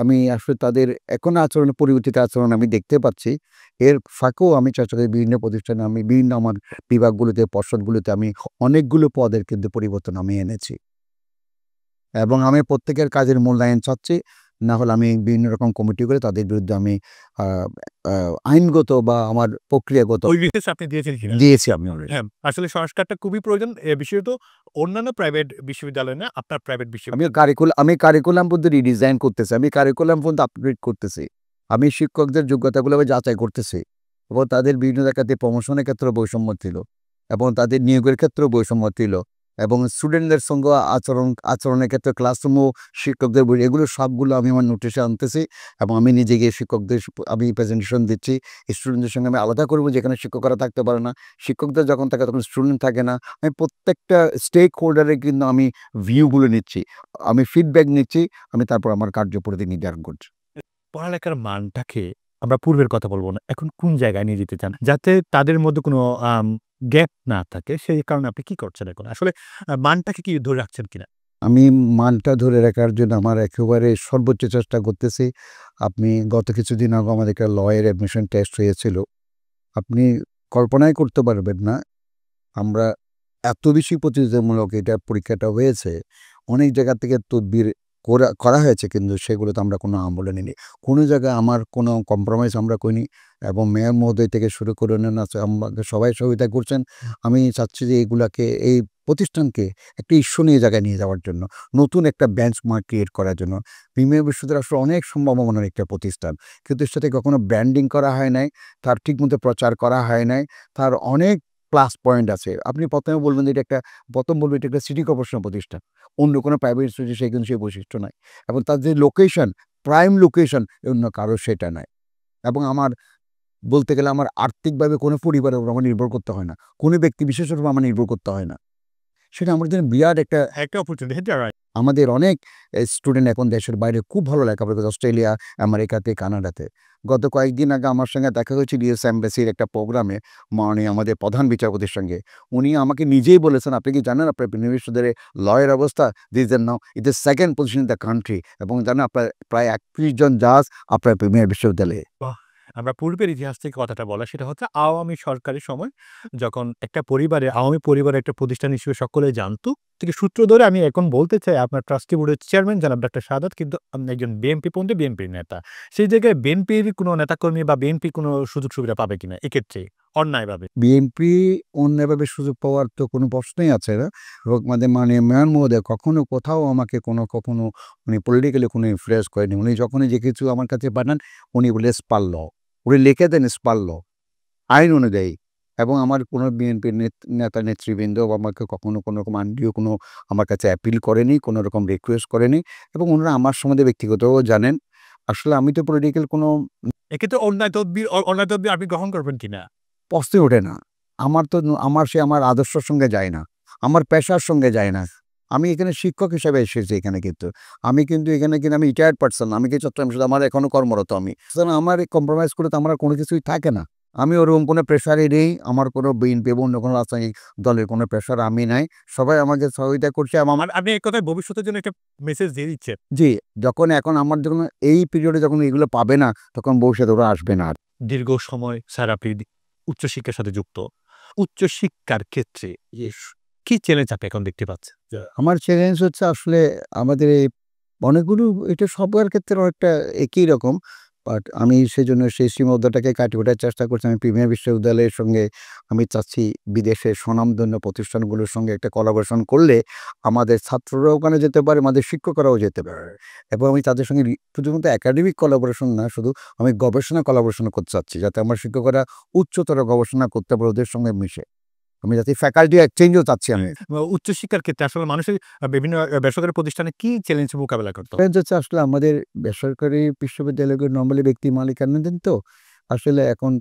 আমি আসলে তাদের এখন পরিবর্তিত আচরণ আমি দেখতে পাচ্ছি। এর ফাঁকেও আমি চেষ্টা করি বিভিন্ন প্রতিষ্ঠানে, আমি বিভিন্ন আমার বিভাগগুলোতে, পর্ষদগুলোতে আমি অনেকগুলো পদের কিন্তু পরিবর্তন আমি এনেছি এবং আমি প্রত্যেকের কাজের মূল্যায়ন চাচ্ছি। না হলে আমি বিভিন্ন রকম কমিটি করে তাদের বিরুদ্ধে আমি আইনগত বা আমার প্রক্রিয়াগত ওই বিশেষ আপনি দিয়েছেন কিনা? দিয়েছি আমি অলরেডি। হ্যাঁ, আসলে সংস্কারটা খুবই প্রয়োজন। বিশেষত অন্যান্য প্রাইভেট বিশ্ববিদ্যালয় না, আপনার প্রাইভেট বিশ্ববিদ্যালয়। আমি কারিকুলাম পর্যন্ত রিডিজাইন করতেছি, আমি কারিকুলাম পর্যন্ত আপগ্রেড করতেছি। আমি শিক্ষকদের যোগ্যতাগুলো আমি যাচাই করতেছি এবং তাদের বিভিন্ন জায়গাতে প্রমোশনের ক্ষেত্রে বৈষম্য ছিল এবং তাদের নিয়োগের ক্ষেত্রেও বৈষম্য ছিল এবং স্টুডেন্টদের সঙ্গে আচরণের ক্ষেত্রে ক্লাসরুমও শিক্ষকদের বই, এগুলো সবগুলো আমি আমার নোটিশে আনতেছি এবং আমি নিজে গিয়ে শিক্ষকদের আমি প্রেজেন্টেশন দিচ্ছি। স্টুডেন্টদের সঙ্গে আমি আলাদা করবো, যেখানে শিক্ষকরা থাকতে পারে না। শিক্ষকদের যখন থাকে তখন স্টুডেন্ট থাকে না। আমি প্রত্যেকটা স্টেক হোল্ডারের কিন্তু আমি ভিউগুলো নিচ্ছি, আমি ফিডব্যাক নিচ্ছি, আমি তারপর আমার কার্যপদ্ধতি নির্ধারণ করছি। পড়ালেখার মানটাকে আমরা পূর্বের কথা বলব না, এখন কোন জায়গায় নিয়ে যেতে চান? যাতে তাদের মধ্যে কোনো গ্যাপ না থাকে, সেই কারণে আপনি কি করছেন এখন? আসলে মানটাকে কি ধরে রাখছেন কিনা? আমি মানটা ধরে রাখার জন্য আমার একেবারে সর্বোচ্চ চেষ্টা করতেছি। আপনি গত কিছুদিন আগে আমাদের একটা লয়ের অ্যাডমিশন টেস্ট হয়েছিল। আপনি কল্পনাই করতে পারবেন না, আমরা এত বেশি প্রতিযোগিতামূলক এটা পরীক্ষাটা হয়েছে। অনেক জায়গা থেকে তদবির করা হয়েছে, কিন্তু সেগুলোতে আমরা কোনো আমলে নিইনি। কোনো জায়গায় আমার কোনো কম্প্রোমাইজ আমরা করিনি এবং মেয়র মহোদয় থেকে শুরু করে আমাকে সবাই সহযোগিতা করছেন। আমি চাচ্ছি যে এই প্রতিষ্ঠানকে একটা ঈর্ষণীয় জায়গায় নিয়ে যাওয়ার জন্য, নতুন একটা বেঞ্চমার্ক ক্রিয়েট করার জন্য। প্রিমিয়ার বিশ্ববিদ্যালয় আসলে অনেক সম্ভাবনার একটা প্রতিষ্ঠান, কিন্তু এর সাথে কখনো ব্র্যান্ডিং করা হয় নাই, তার ঠিকমতো প্রচার করা হয় নাই, তার অনেক প্লাস পয়েন্ট আছে। আপনি প্রথমে বলবেন যে এটা একটা সিটি কর্পোরেশন প্রতিষ্ঠান, অন্য কোনো প্রাইভেট ইনস্টিটিউশন সেই কিন্তু সেই বৈশিষ্ট্য নাই এবং তার যে লোকেশন, প্রাইম লোকেশন, অন্য কারো সেটা নাই। এবং আমার বলতে গেলে আমার আর্থিকভাবে কোনো পরিবারের উপর আমার নির্ভর করতে হয় না, কোনো ব্যক্তি বিশেষের উপর আমার নির্ভর করতে হয় না। সেটা আমার জন্য বিরাট একটা অপরচুনিটি, রাইট? আমাদের অনেক স্টুডেন্ট এখন দেশের বাইরে খুব ভালো লেখাপড়া করে, অস্ট্রেলিয়া, আমেরিকাতে, কানাডাতে। গত কয়েকদিন আগে আমার সঙ্গে দেখা হয়েছিল ইউএস এম্বাসির একটা প্রোগ্রামে, আমাদের প্রধান বিচারপতির সঙ্গে। উনি আমাকে নিজেই বলেছেন, আপনি কি জানেন আপনার বিশ্ববিদ্যালয়ে লয়ের অবস্থা? This is now it is second position in the country, এবং জানেন আপনার প্রায় 31 জন জাজ আপনার প্রিমিয়ার বিশ্ববিদ্যালয়ে। আমরা পূর্বের ইতিহাস থেকে কথাটা বলা, সেটা হচ্ছে আওয়ামী সরকারের সময় যখন একটা আওয়ামী পরিবারে একটা প্রতিষ্ঠান হিসেবে সকলে জানতো, থেকে সূত্র ধরে আমি এখন বলতে চাই আপনার ট্রাস্টি বোর্ডের চেয়ারম্যান জনাব ডাক্তার সাদাত কিন্তু একজন বিএনপি বিএনপির নেতা। সেই জায়গায় বিএনপির কোনো নেতাকর্মী বা বিএনপি কোনো সুযোগ সুবিধা পাবে কিনা এক্ষেত্রে অন্যায়ভাবে? বিএনপি অন্যায়ভাবে সুযোগ পাওয়ার তো কোনো প্রশ্নই আছে না। মেয়র মহোদয় কখনো কোথাও আমাকে কখনো উনি পলিটিক্যালি কোনো ইনফ্লুয়েন্স করেনি। উনি যখনই যে কিছু আমার কাছে পাঠান, উনি বলে স্পার ল, উনি লিখে দেন স্পার ল, আইন অনুযায়ী। এবং আমার কোনো বিএনপির নেতা নেতৃবৃন্দ আমাকে কখনো কোনো রকম আনডিও কোনো আমার কাছে অ্যাপিল করেনি, কোনো রকম রিকোয়েস্ট করেনি এবং ওনারা আমার সম্বন্ধে ব্যক্তিগতও জানেন। আসলে আমি তো পলিটিক্যাল কোনো এক্ষেত্রে অন্যায় তদবির আপনি গ্রহণ করবেন কিনা প্রশ্নই ওঠে না। আমার আদর্শের সঙ্গে যায় না, আমার পেশার সঙ্গে যায় না। আমি এখানে শিক্ষক হিসেবে এসেছি এখানে, কিন্তু আমি আমি রিটায়ার্ড পারসন, আমি কি চট্টগ্রাম, আমার এখনো কর্মরত। আমার কম্প্রোমাইজ করে তো আমার কোনো কিছুই থাকে না। আমি ওরকম কোনো প্রেশারই নেই, আমার কোনো বিএনপি এবং অন্য কোনো রাজনৈতিক দলের কোনো প্রেশার আমি নাই। সবাই আমাকে সহযোগিতা করছে এবং আমার আপনি এই কথায় ভবিষ্যতের জন্য একটা মেসেজ দিয়ে দিচ্ছেন। জি, এখন আমার যখন এই পিরিয়ডে যখন এগুলো পাবে না, তখন ভবিষ্যতে ওরা আসবে না আর। দীর্ঘ সময় স্যার আপনি উচ্চশিক্ষার সাথে যুক্ত। উচ্চশিক্ষার ক্ষেত্রে কি চ্যালেঞ্জ আপনি এখন দেখতে পাচ্ছেন? আমার চ্যালেঞ্জ হচ্ছে আসলে আমাদের এই অনেকগুলো, এটা সবার ক্ষেত্রে অনেকটা একই রকম। বাট আমি সেজন্য সেই সীমাবদ্ধতাকে কাটিয়ে ওঠার চেষ্টা করছি। আমি প্রিমিয়ার বিশ্ববিদ্যালয়ের সঙ্গে আমি চাচ্ছি বিদেশের স্বনামধন্য প্রতিষ্ঠানগুলোর সঙ্গে একটা কোলাবোরেশন করলে আমাদের ছাত্ররাও ওখানে যেতে পারে, আমাদের শিক্ষকরাও যেতে পারে। এবং আমি তাদের সঙ্গে শুধুমাত্র একাডেমিক কোলাবোরেশন না, শুধু আমি গবেষণা কোলাবোরেশন করতে চাচ্ছি, যাতে আমার শিক্ষকরা উচ্চতর গবেষণা করতে পারে ওদের সঙ্গে মিশে। আমি যাতে ফ্যাকাল্টি এক্সচেঞ্জও চাচ্ছি আমি। উচ্চশিক্ষার ক্ষেত্রে আসলে মানুষের বিভিন্ন বেসরকারি প্রতিষ্ঠানে কি চ্যালেঞ্জ মোকাবেলা করতে হবে? চ্যালেঞ্জ হচ্ছে আসলে আমাদের বেসরকারি বিশ্ববিদ্যালয়গুলো নরমালি ব্যক্তি মালিকানাধীন তো। আসলে এখন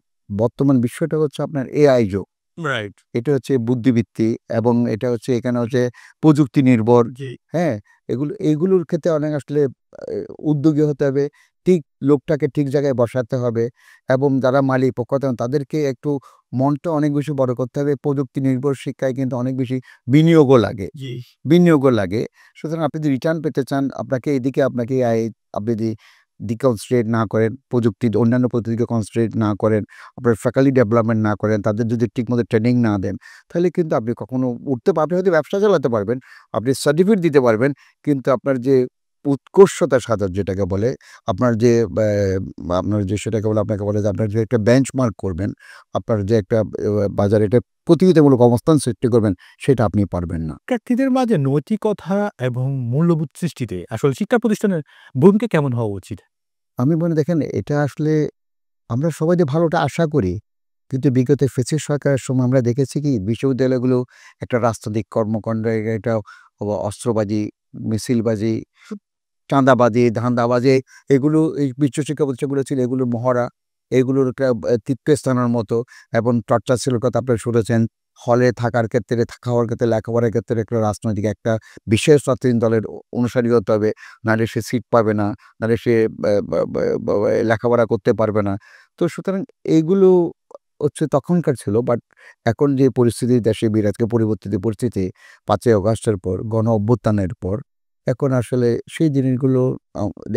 বর্তমান বিষয়টা হচ্ছে আপনার এআই যুগ। রাইট। এটা হচ্ছে বুদ্ধিবৃত্তি এবং এটা হচ্ছে এখানে হচ্ছে প্রযুক্তি নির্ভর। জি। হ্যাঁ? এগুলোর ক্ষেত্রে অনেক আসলে উদ্যোগী হতে হবে। ঠিক লোকটাকে ঠিক জায়গায় বসাতে হবে এবং যারা মালিক পক্ষ তাদেরকে একটু মনটা অনেক বেশি বড় করতে হবে। প্রযুক্তি নির্ভর শিক্ষায় কিন্তু অনেক বেশি বিনিয়োগও লাগে। জি। বিনিয়োগও লাগে। সুতরাং আপনি যদি রিটার্ন পেতে চান, আপনাকে AI আপনি যদি ডিকনস্ট্রেট না করেন, প্রযুক্তির অন্যান্য পদ্ধতিকে কনসেন্ট্রেট না করেন, আপনার ফ্যাকাল্টি ডেভেলপমেন্ট না করেন, তাদের যদি ঠিকমতো ট্রেনিং না দেন, তাহলে কিন্তু আপনি কখনো উঠতে আপনি হয়তো ব্যবসা চালাতে পারবেন, আপনি সার্টিফিকেট দিতে পারবেন, কিন্তু আপনার যে উৎকর্ষতা সাধন যেটাকে বলে, আপনার যে সেটাকে বলে আপনাকে বলে যে আপনার যে একটা বেঞ্চমার্ক করবেন, আপনার যে একটা বাজারে একটা প্রতিযোগিতামূলক অবস্থান সৃষ্টি করবেন, সেটা আপনি পারবেন না। শিক্ষার্থীদের মাঝে নৈতিকতা এবং মূল্যবোধ সৃষ্টিতে আসলে শিক্ষা প্রতিষ্ঠানের ভূমিকা কেমন হওয়া উচিত? আমি মনে দেখেন এটা আসলে আমরা সবাই যে ভালোটা আশা করি, কিন্তু বিগত ফ্যাসিস্ট সরকারের সময় আমরা দেখেছি কি বিশ্ববিদ্যালয়গুলো একটা রাজনৈতিক কর্মকাণ্ড, এটা অস্ত্রবাজি, মিছিলবাজি, চাঁদাবাজি, ধান্দাবাজি, এগুলো এই বিশ্বশিক্ষা প্রতিষ্ঠানগুলো ছিল এগুলোর মহড়া, এগুলোর একটা তীর্থস্থানের মতো এবং টর্চার ছিল কথা আপনারা শুনেছেন। হলে থাকার ক্ষেত্রে, খাওয়ার ক্ষেত্রে, লেখাপড়ার ক্ষেত্রে একটা রাজনৈতিক একটা বিশেষ রাজনৈতিক দলের অনুসারী হতে হবে। নাহলে সে সিট পাবে না, নাহলে সে লেখাপড়া করতে পারবে না। তো সুতরাং এইগুলো হচ্ছে তখনকার ছিল। বাট এখন যে পরিস্থিতি দেশে বিরাজকে পরিবর্তিত পরিস্থিতি ৫ই অগাস্টের পর, গণ অভ্যুত্থানের পর, এখন আসলে সেই জিনিসগুলো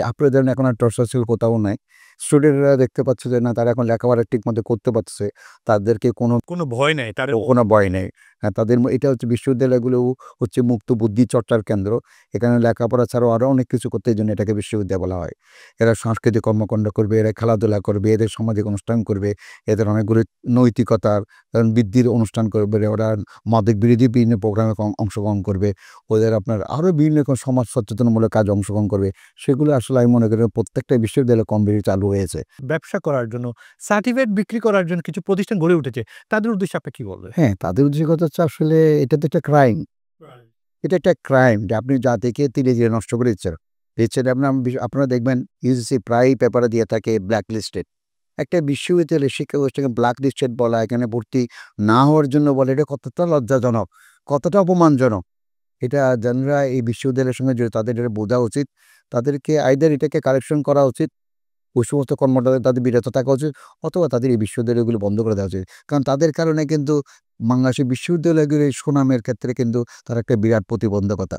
আপনারা জানেন এখন আর টর্চার সেল কোথাও নাই। স্টুডেন্টরা দেখতে পাচ্ছে যে না, তারা এখন লেখাপড়া ঠিকমতো করতে পারছে। তাদেরকে কোনো ভয় নেই তার। কোনো ভয় নেই। হ্যাঁ, এটা হচ্ছে বিশ্ববিদ্যালয়গুলো হচ্ছে মুক্ত বুদ্ধি চর্চার কেন্দ্র। এখানে লেখাপড়া ছাড়াও আরও অনেক কিছু করতে, এইজন্য এটাকে বিশ্ববিদ্যালয় বলা হয়। এরা সাংস্কৃতিক কর্মকাণ্ড করবে, এরা খেলাধুলা করবে, এদের সামাজিক অনুষ্ঠান করবে, এদের অনেকগুলো নৈতিকতার বৃদ্ধির অনুষ্ঠান করবে, ওরা মাদক বিরোধী বিভিন্ন প্রোগ্রামে অংশগ্রহণ করবে, ওদের আপনার আরও বিভিন্ন রকম সমাজ সচেতনমূলক কাজে অংশগ্রহণ করবে। সেগুলো আসলে আমি মনে করি প্রত্যেকটা বিশ্ববিদ্যালয়ে কম বেশি চালু হয়েছে। ব্যবসা করার জন্য, সার্টিফিকেট বিক্রি করার জন্য কিছু প্রতিষ্ঠান গড়ে উঠেছে। তাদের উদ্দেশ্যে আপনি কি বলবেন? হ্যাঁ, তাদের উদ্দেশ্যটা হচ্ছে আসলে এটা তো একটা ক্রাইম। এটা একটা ক্রাইম যে আপনি জাতিকে ধীরে ধীরে নষ্ট করে দিচ্ছেন। আপনারা দেখবেন ইউজিসি প্রায়ই পেপারে দিয়ে থাকে ব্ল্যাক লিস্টেড। একটা বিশ্ববিদ্যালয়ের শিক্ষা প্রতিষ্ঠানকে ব্ল্যাক লিস্টেড বলা, এখানে ভর্তি না হওয়ার জন্য বলে, এটা কতটা লজ্জাজনক, কতটা অপমানজনক। এটা যারা এই বিশ্ববিদ্যালয়ের সঙ্গে জড়িত তাদের এটা বোঝা উচিত। তাদেরকে আইদার এটাকে কারেকশন করা উচিত, ওই সমস্ত কর্মটা তাদের বিরত থাকা উচিত, অথবা তাদের এই বিশ্ববিদ্যালয়গুলো বন্ধ করে দেওয়া উচিত। কারণ তাদের কারণে কিন্তু বাংলাদেশের বিশ্ববিদ্যালয়গুলোর এই সুনামের ক্ষেত্রে কিন্তু তার একটা বিরাট প্রতিবন্ধকতা।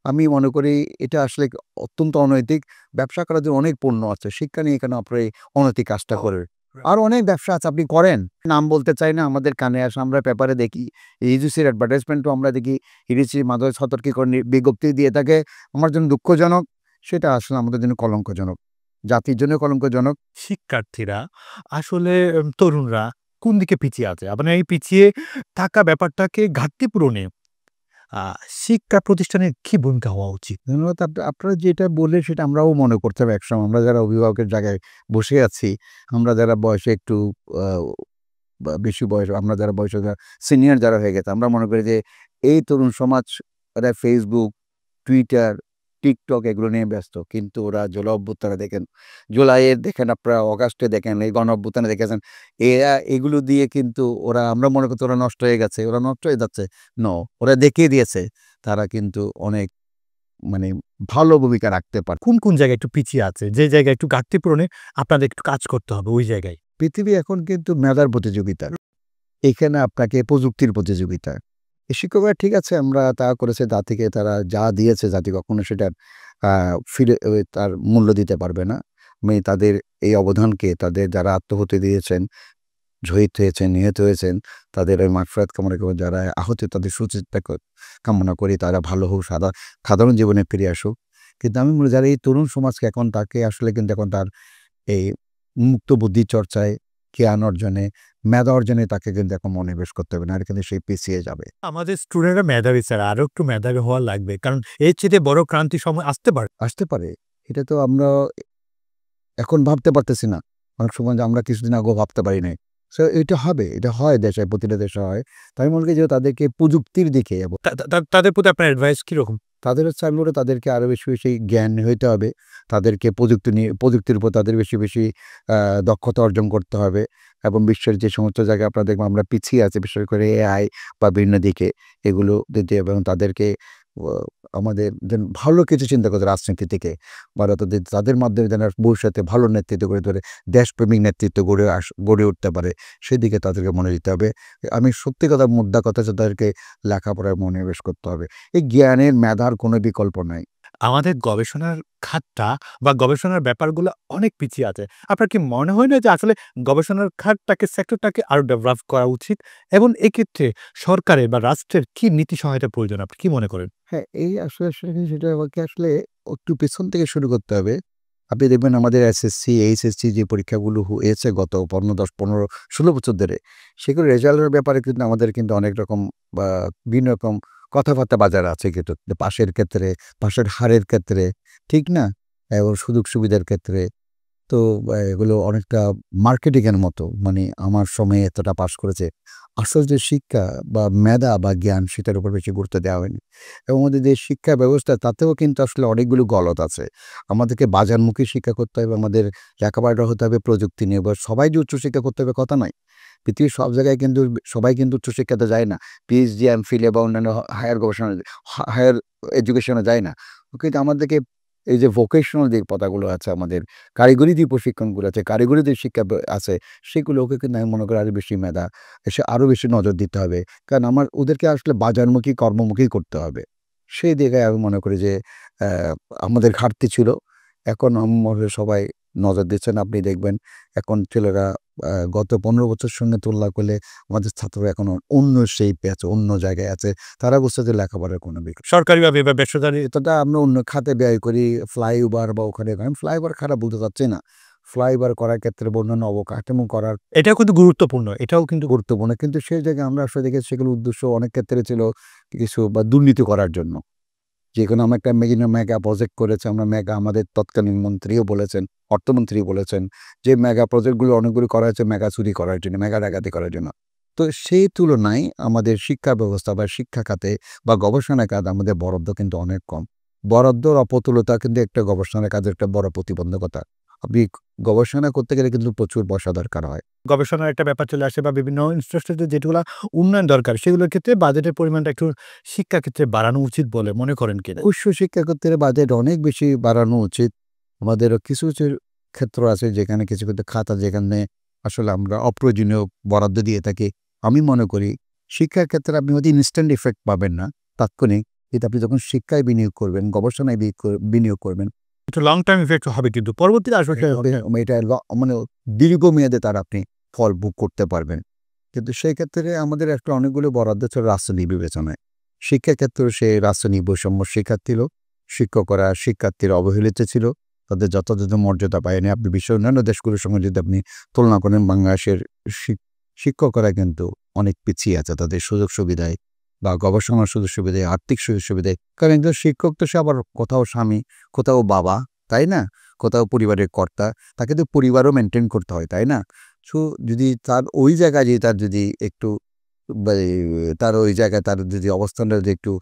আমি মনে করি এটা আসলে অত্যন্ত অনৈতিক। ব্যবসা করার জন্য অনেক পণ্য আছে, শিক্ষা নিয়ে কেন আপনারা এই অনৈতিক কাজটা করবেন? আরও অনেক ব্যবসা আছে, আপনি করেন। নাম বলতে চাই না, আমাদের কানে আসে, আমরা পেপারে দেখি, ইউজিসির অ্যাডভার্টাইজমেন্টও আমরা দেখি, ইউজিসি মাদক সতর্কীকরণ বিজ্ঞপ্তি দিয়ে থাকে। আমার জন্য দুঃখজনক, সেটা আসলে আমাদের জন্য কলঙ্কজনক, জাতির জন্য কলঙ্কজনক। শিক্ষার্থীরা আসলে তরুণরা কোন দিকে পিছিয়ে আছে? আপনার এই পিছিয়ে থাকা ব্যাপারটাকে ঘাটতি পূরণে শিক্ষা প্রতিষ্ঠানের কি ভূমিকা হওয়া উচিত? ধন্যবাদ। আপনারা যেটা বললেন সেটা আমরাও মনে করতে হবে একসময়। আমরা যারা অভিভাবকের জায়গায় বসে আছি, আমরা যারা বয়সে একটু বেশি বয়স, আমরা যারা বয়সে সিনিয়র যারা হয়ে গেছে, আমরা মনে করি যে এই তরুণ সমাজ ওরা ফেসবুক, টুইটার, টিকটক এগুলো নিয়ে ব্যস্ত। কিন্তু ওরা জুলাই অভ্যুত্থানে দেখেন, জুলাইয়ের দেখেন, আপনারা অগাস্টে দেখেন, এই গণ অভ্যুত্থানে দেখেছেন, এগুলো দিয়ে কিন্তু আমরা মনে করতে ওরা নষ্ট হয়ে গেছে, ওরা নষ্ট হয়ে যাচ্ছে। ওরা দেখিয়ে দিয়েছে তারা কিন্তু অনেক মানে ভালো ভূমিকা রাখতে পারে। কোন জায়গায় একটু পিছিয়ে আছে, যে জায়গায় একটু ঘাটতি পূরণে আপনাদের একটু কাজ করতে হবে ওই জায়গায়? পৃথিবী এখন কিন্তু মেধার প্রতিযোগিতা, এখানে আপনাকে প্রযুক্তির প্রতিযোগিতা। এই শিক্ষকরা ঠিক আছে আমরা তা করেছে, তা থেকে তারা যা দিয়েছে জাতি কখনো সেটার ফিরে তার মূল্য দিতে পারবে না। আমি তাদের এই অবদানকে, তাদের যারা আত্মহতি দিয়েছেন, শহীদ হয়েছেন, নিহত হয়েছেন, তাদের ওই মাগফিরাত কামনা করে, যারা আহত তাদের সুচিন্তা কামনা করি তারা ভালো হোক, সাধারণ জীবনে ফিরে আসুক। কিন্তু আমি মনে যারা এই তরুণ সমাজকে এখন তাকে আসলে কিন্তু এখন তার এই মুক্ত বুদ্ধি চর্চায়, জ্ঞান অর্জনে, মেধা অর্জনে তাকে কিন্তু এখন মনোনিবেশ করতে হবে, না আর কিন্তু সেই পিছিয়ে যাবে। আমাদের স্টুডেন্টরা মেধাবী স্যার, আরো একটু মেধাবী হওয়া লাগবে, কারণ এর চেয়ে বড় ক্রান্তি সময় আসতে পারে। আসতে পারে, এটা তো আমরা এখন ভাবতে পারতেছি না, অনেক সময় যে আমরা কিছুদিন আগেও ভাবতে পারি নাই। সো এটা হবে, এটা হয় দেশে, প্রতিটা দেশে হয়। তাই মনে করি যে তাদেরকে প্রযুক্তির দিকে এবং তাদের প্রতি আপনার অ্যাডভাইস কিরকম? তাদের হচ্ছে আমি বলি তাদেরকে আরও বেশি বেশি জ্ঞান হইতে হবে, তাদেরকে প্রযুক্তির উপর তাদের বেশি বেশি দক্ষতা অর্জন করতে হবে। এবং বিশ্বের যে সমস্ত জায়গায় আপনারা দেখবেন আমরা পিছিয়ে আছি, বিশেষ করে এআই বা বিভিন্ন দিকে, এগুলো দিতে এবং তাদেরকে আমাদের যেন ভালো কিছু চিন্তা করতে রাজনীতি থেকে, বা তাদের মাধ্যমে যেন ভবিষ্যতে ভালো নেতৃত্ব গড়ে তোলে, দেশপ্রেমিক নেতৃত্ব গড়ে উঠতে পারে, সেদিকে তাদেরকে মনে দিতে হবে। আমি সত্যি কথা, মুদ্রা কথা হচ্ছে তাদেরকে লেখাপড়ায় মনোনিবেশ করতে হবে। এই জ্ঞানের মেধার কোনো বিকল্প নাই। আমাদের গবেষণার খাতটা বা গবেষণার ব্যাপারগুলো অনেক পিছিয়ে আছে। আপনার কি মনে হয় না যে আসলে গবেষণার খাতটাকে, সেক্টরটাকে আরো ডেভেলপ করা উচিত? এবং এক্ষেত্রে সরকারের বা রাষ্ট্রের কি নীতি সহায়তা প্রয়োজন, আপনি কি মনে করেন? হ্যাঁ, এই আসলে সেটা আমাকে আসলে একটু পেছন থেকে শুরু করতে হবে। আপনি দেখবেন আমাদের এসএসসি, এইচএসসি যে পরীক্ষাগুলো হয়েছে গত 10, 15, 16 বছর ধরে, সেগুলো রেজাল্টের ব্যাপারে কিন্তু আমাদের কিন্তু অনেক রকম বা বিভিন্ন রকম কথাবার্তা বাজার আছে কিন্তু, পাশের ক্ষেত্রে, পাশের হারের ক্ষেত্রে, ঠিক না? এবং সুযোগ সুবিধার ক্ষেত্রে। তো এগুলো অনেকটা মার্কেটিংয়ের মতো, মানে আমার সময়ে এতটা পাস করেছে। আসল যে শিক্ষা বা মেধা বা জ্ঞান, সেটার উপর বেশি গুরুত্ব দেওয়া হয়নি। এবং আমাদের যে শিক্ষা ব্যবস্থা, তাতেও কিন্তু আসলে অনেকগুলো গলদ আছে। আমাদেরকে বাজারমুখী শিক্ষা করতে হবে, আমাদের লেখাপড়াটা হতে হবে প্রযুক্তি নির্ভর। সবাই যে উচ্চশিক্ষা করতে হবে কথা নয়। পৃথিবীর সব জায়গায় কিন্তু সবাই কিন্তু উচ্চশিক্ষাতে যায় না। পিএইচডি, এমফিল বা অন্যান্য হায়ার গবেষণা, হায়ার এডুকেশনে যায় না। কিন্তু আমাদেরকে এই যে ভোকেশনাল যে পথাগুলো আছে, আমাদের কারিগরি যে প্রশিক্ষণগুলো আছে, কারিগরি যে শিক্ষা আছে, সেগুলোকে কিন্তু আমি মনে করি আরও বেশি মেধা, আরও বেশি নজর দিতে হবে। কারণ ওদেরকে আসলে বাজারমুখী, কর্মমুখী করতে হবে। সেই জায়গায় আমি মনে করি যে আমাদের ঘাটতি ছিল। এখন মনে হয় সবাই নজর দিচ্ছেন। আপনি দেখবেন এখন ছেলেরা গত 15 বছর সঙ্গে তুলনা করলে আমাদের ছাত্ররা এখন অন্য শেপে আছে, অন্য জায়গায় আছে। তারা বুঝছে যে লেখাপড়ার কোনো বিকল্প সরকারিভাবে বা বেসরকারি, এতটা আমরা অন্য খাতে ব্যয় করি, ফ্লাইওভার বা ওখানে, আমি ফ্লাইওভার খারাপ বলতে চাচ্ছি না। ফ্লাইওভার করার ক্ষেত্রে অন্যান্য অবকাঠামো করার এটাও কিন্তু গুরুত্বপূর্ণ, এটাও কিন্তু গুরুত্বপূর্ণ। কিন্তু সেই জায়গায় আমরা আসলে দেখেছি সেগুলোর উদ্দেশ্য অনেক ক্ষেত্রে ছিল কিছু বা দুর্নীতি করার জন্য। যেকোনো আমরা একটা মেগা প্রজেক্ট করেছে, আমরা আমাদের তৎকালীন মন্ত্রীও বলেছেন, অর্থমন্ত্রী বলেছেন যে মেগা প্রজেক্টগুলো অনেকগুলো করা হয়েছে মেগা চুরি করার জন্য, মেগা ডাকাতি করার জন্য। তো সেই তুলনায় আমাদের শিক্ষা ব্যবস্থা বা শিক্ষা খাতে বা গবেষণা খাতে আমাদের বরাদ্দ কিন্তু অনেক কম। বরাদ্দর অপতুলতা কিন্তু একটা গবেষণা কাজের একটা বড় প্রতিবন্ধকতা। আপনি গবেষণা করতে গেলে কিন্তু প্রচুর পয়সা দরকার হয়। গবেষণার একটা ব্যাপার চলে আসে বা বিভিন্ন ইনফ্রাস্ট্রাকচার যেগুলো উন্নয়ন দরকার, সেগুলোর ক্ষেত্রে বাজেটের পরিমাণটা একটু শিক্ষা ক্ষেত্রে বাড়ানো উচিত বলে মনে করেন কিনা? উচ্চ শিক্ষা ক্ষেত্রে বাজেট অনেক বেশি বাড়ানো উচিত। আমাদের কিছু কিছু ক্ষেত্র আছে যেখানে কিছু কিছু খাতা যেখানে আসলে আমরা অপ্রয়োজনীয় বরাদ্দ দিয়ে থাকি। আমি মনে করি শিক্ষার ক্ষেত্রে আপনি হয়তো ইনস্ট্যান্ট ইফেক্ট পাবেন না, তাৎক্ষণিক, কিন্তু আপনি যখন শিক্ষায় বিনিয়োগ করবেন, গবেষণায় বিনিয়োগ করবেন, একটু লং টার্ম ইফেক্ট হবে, কিন্তু পরবর্তীতে আসবে এটা মানে দীর্ঘমেয়াদে তার আপনি ফল ভোগ করতে পারবেন। কিন্তু সেই ক্ষেত্রে আমাদের একটা অনেকগুলো বরাদ্দ ছিল রাজনৈতিক বিবেচনায়। শিক্ষাক্ষেত্রেও সে রাজনৈতিক বৈষম্য শিক্ষার্থীরা, শিক্ষার্থীরা অবহেলিত ছিল, তাদের যথাযথ মর্যাদা পায়নি। আপনি বিশ্বের অন্যান্য দেশগুলোর সঙ্গে যদি আপনি তুলনা করেন, বাংলাদেশের শিক্ষকরা কিন্তু অনেক পিছিয়ে আছে তাদের সুযোগ সুবিধায় বা গবেষণার সুযোগ সুবিধায়, আর্থিক সুযোগ সুবিধায়। কারণ একজন শিক্ষক তো সে আবার কোথাও স্বামী, কোথাও বাবা, তাই না? কোথাও পরিবারের কর্তা, তাকে তো পরিবারও মেনটেন করতে হয়, তাই না? সো যদি তার ওই জায়গায় যদি তার যদি একটু তার ওই জায়গায় তার যদি অবস্থানটা যদি একটু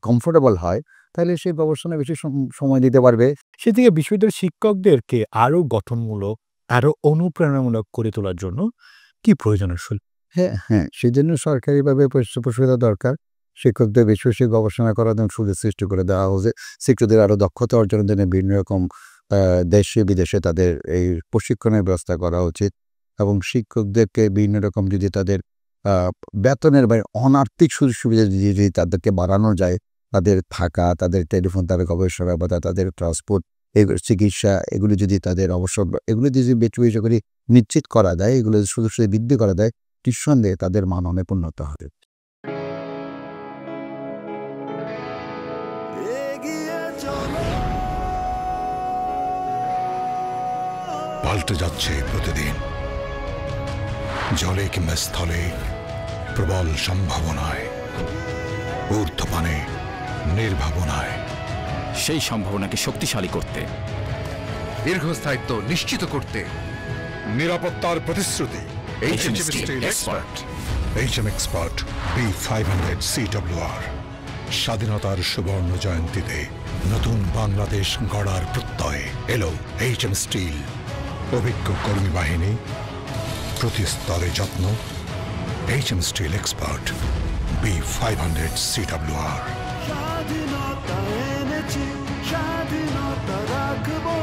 কমফোর্টেবল হয়, তাহলে সেই গবেষণায় বেশি সময় দিতে পারবে। সেদিকে বিশ্ববিদ্যালয়ের শিক্ষকদেরকে আরো গঠনমূলক, আরো অনুপ্রেরণামূলক করে তোলার জন্য কি প্রয়োজন আসলে? হ্যাঁ, সেজন্য সরকারিভাবে পৃষ্ঠপোষকতা দরকার। শিক্ষকদের বেশি বেশি গবেষণা করার জন্য সুযোগ সৃষ্টি করে দেওয়া হচ্ছে। শিক্ষকদের আরও দক্ষতা অর্জনের জন্য বিভিন্ন রকম দেশে বিদেশে তাদের এই প্রশিক্ষণের ব্যবস্থা করা উচিত। এবং শিক্ষকদেরকে বিভিন্ন রকম যদি তাদের বেতনের বাইরে অনার্থিক সুযোগ সুবিধা যদি তাদেরকে বাড়ানো যায়, তাদের থাকা, তাদের টেলিফোন, তাদের গবেষণা বা তাদের ট্রান্সপোর্ট, চিকিৎসা, এগুলি যদি তাদের অবসর, এগুলো যদি বেশি করে নিশ্চিত করা যায়, এগুলো সুযোগ সুবিধা বৃদ্ধি করা যায়, নিঃসন্দেহে তাদের মান অনেক উন্নত হবে। পাল্টে যাচ্ছে প্রতিদিন, জলে কিংবা স্থলে, প্রবল সম্ভাবনায়, ঊর্ধ্বপানে, নির্ভাবনায়। সেই সম্ভাবনাকে শক্তিশালী করতে, দীর্ঘস্থায়িত্ব নিশ্চিত করতে নিরাপত্তার প্রতিশ্রুতি। HM Steel Expert। HM Expert B500 CWR। স্বাধীনতার সুবর্ণ জয়ন্তীতে নতুন বাংলাদেশ গড়ার প্রত্যয়ে এলো HM স্টিল। অভিজ্ঞ কর্মী বাহিনী, প্রতি স্তরে যত্ন। HM steel expert B500 CWR। স্বাধীনতা এনেছি, স্বাধীনতা রাখবো,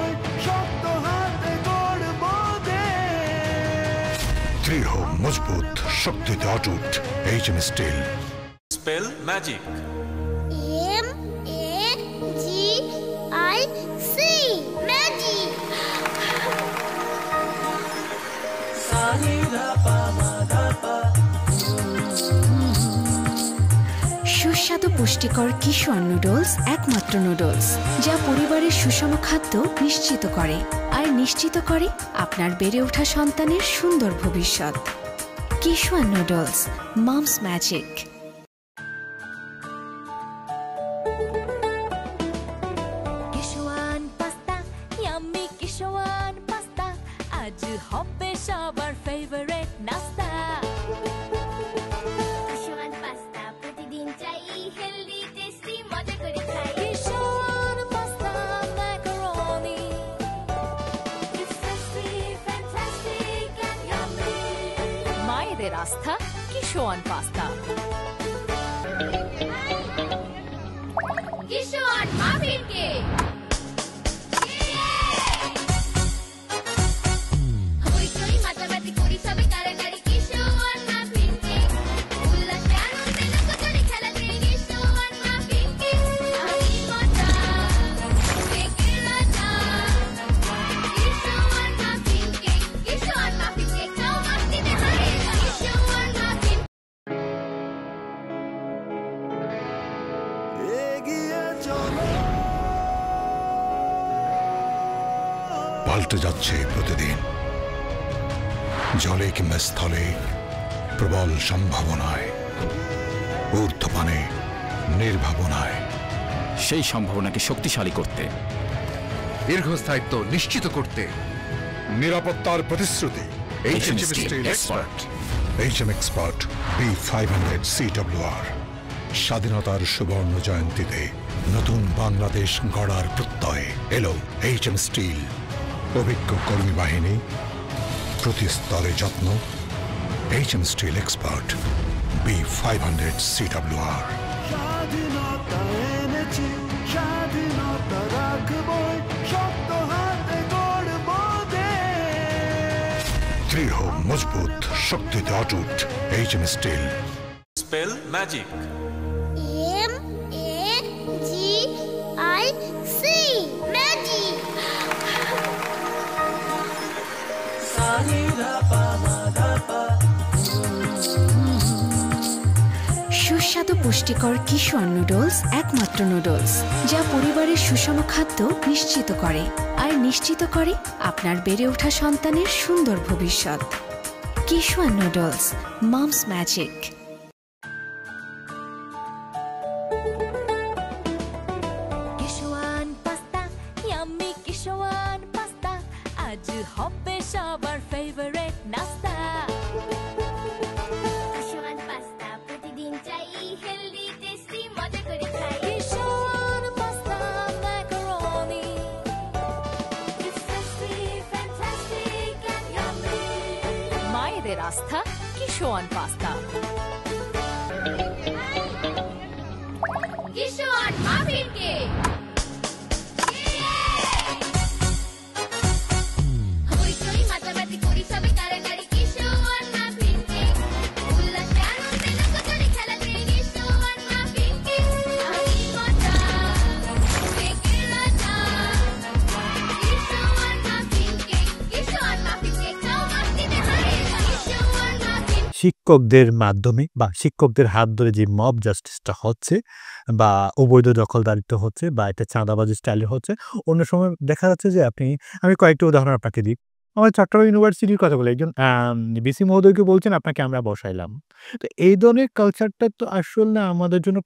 শক্ত হাতে গড়ব দেশ। দৃঢ়, মজবুত, শক্তিতে অটুট। HM steel. Spell magic. MAGIC magic. সুস্বাদু পুষ্টিকর কিশোর নুডলস একমাত্র নুডলস যা পরিবারের সুষম খাদ্য নিশ্চিত করে আর নিশ্চিত করে আপনার বেড়ে ওঠা সন্তানের সুন্দর ভবিষ্যৎ। Kishore noodles, mom's magic. Kishwan pasta, yummy Kishwan pasta, আজ হবে সবার ফেভারিট নাস্তা। কিশোয়ান পাস্তা প্রতিদিন চাই, হেলদি টেস্টি মজা করে খাই। Kishwan pasta macaroni, It's tasty, fantastic and yummy. মায়েদের আস্থা Kishwan pasta. Kishwan muffin cake. হইচই মাতামাতি করি সবে কারাকারি, কিশোয়ান মাফিন কেক। উল্লাসে আনন্দে লোকজনে খেলাতে, কিশোয়ান মাফিন কেক। আমি মজা, কেকের রাজা। কিশোয়ান মাফিন কেক, কিশোয়ান মাফিন কেক, নাও মাস্তিতে হারিয়ে যাও। কিশোয়ান মাফিন। এগিয়ে চলো, পাল্টে যাচ্ছে প্রতিদিন, জলে কিংবা স্থলে, প্রবল সম্ভাবনায়, ঊর্ধ্বপানে, নির্ভাবনায়। সেই সম্ভাবনাকে শক্তিশালী করতে, দীর্ঘস্থায়িত্ব নিশ্চিত করতে নিরাপত্তার প্রতিশ্রুতি। HM Steel Expert। HM Expert B500 CWR। স্বাধীনতার সুবর্ণ জয়ন্তীতে নতুন বাংলাদেশ গড়ার প্রত্যয়ে এলো HM স্টিল। অভিজ্ঞ কর্মী বাহিনী, প্রতি স্তরে যত্ন। HM steel expert B500 CWR। স্বাধীনতা এনেছি, স্বাধীনতা রাখবো, শক্ত হাতে গড়ব দেশ। দৃঢ়, মজবুত, শক্তিতে অটুট। HM steel. Spell magic. MAGIC magic. সুস্বাদু পুষ্টিকর কিশোর নুডলস একমাত্র নুডলস যা পরিবারের সুষম খাদ্য নিশ্চিত করে আর নিশ্চিত করে আপনার বেড়ে ওঠা সন্তানের সুন্দর ভবিষ্যৎ। Kishore noodles, mom's magic. Kishwan pasta, yummy Kishwan pasta, আজ হবে সবার ফেভারিট নাস্তা। কিশোয়ান পাস্তা প্রতিদিন চাই, হেলদি টেস্টি মজা করে খাই। Kishwan pasta macaroni, It's tasty, fantastic and yummy. মায়েদের আস্থা Kishwan pasta. Kishwan muffin cake. হইচই মাতামাতি করি সবে কারাকারি, শিক্ষকদের মাধ্যমে বা শিক্ষকদের হাত ধরে যে মব জাস্টিসটা হচ্ছে বা অবৈধ দখলদারিত্ব হচ্ছে বা এটা চাঁদাবাজি স্টাইলে হচ্ছে, অন্য সময় দেখা যাচ্ছে যে আমি কয়েকটা উদাহরণ আপনাকে দিই। আমার চট্টগ্রাম ইউনিভার্সিটির কথা বলি, একজন ভিসি মহোদয়কে বলছেন আপনাকে আমরা বসাইলাম। তো এই ধরনের কালচারটা তো আসলে আমাদের জন্য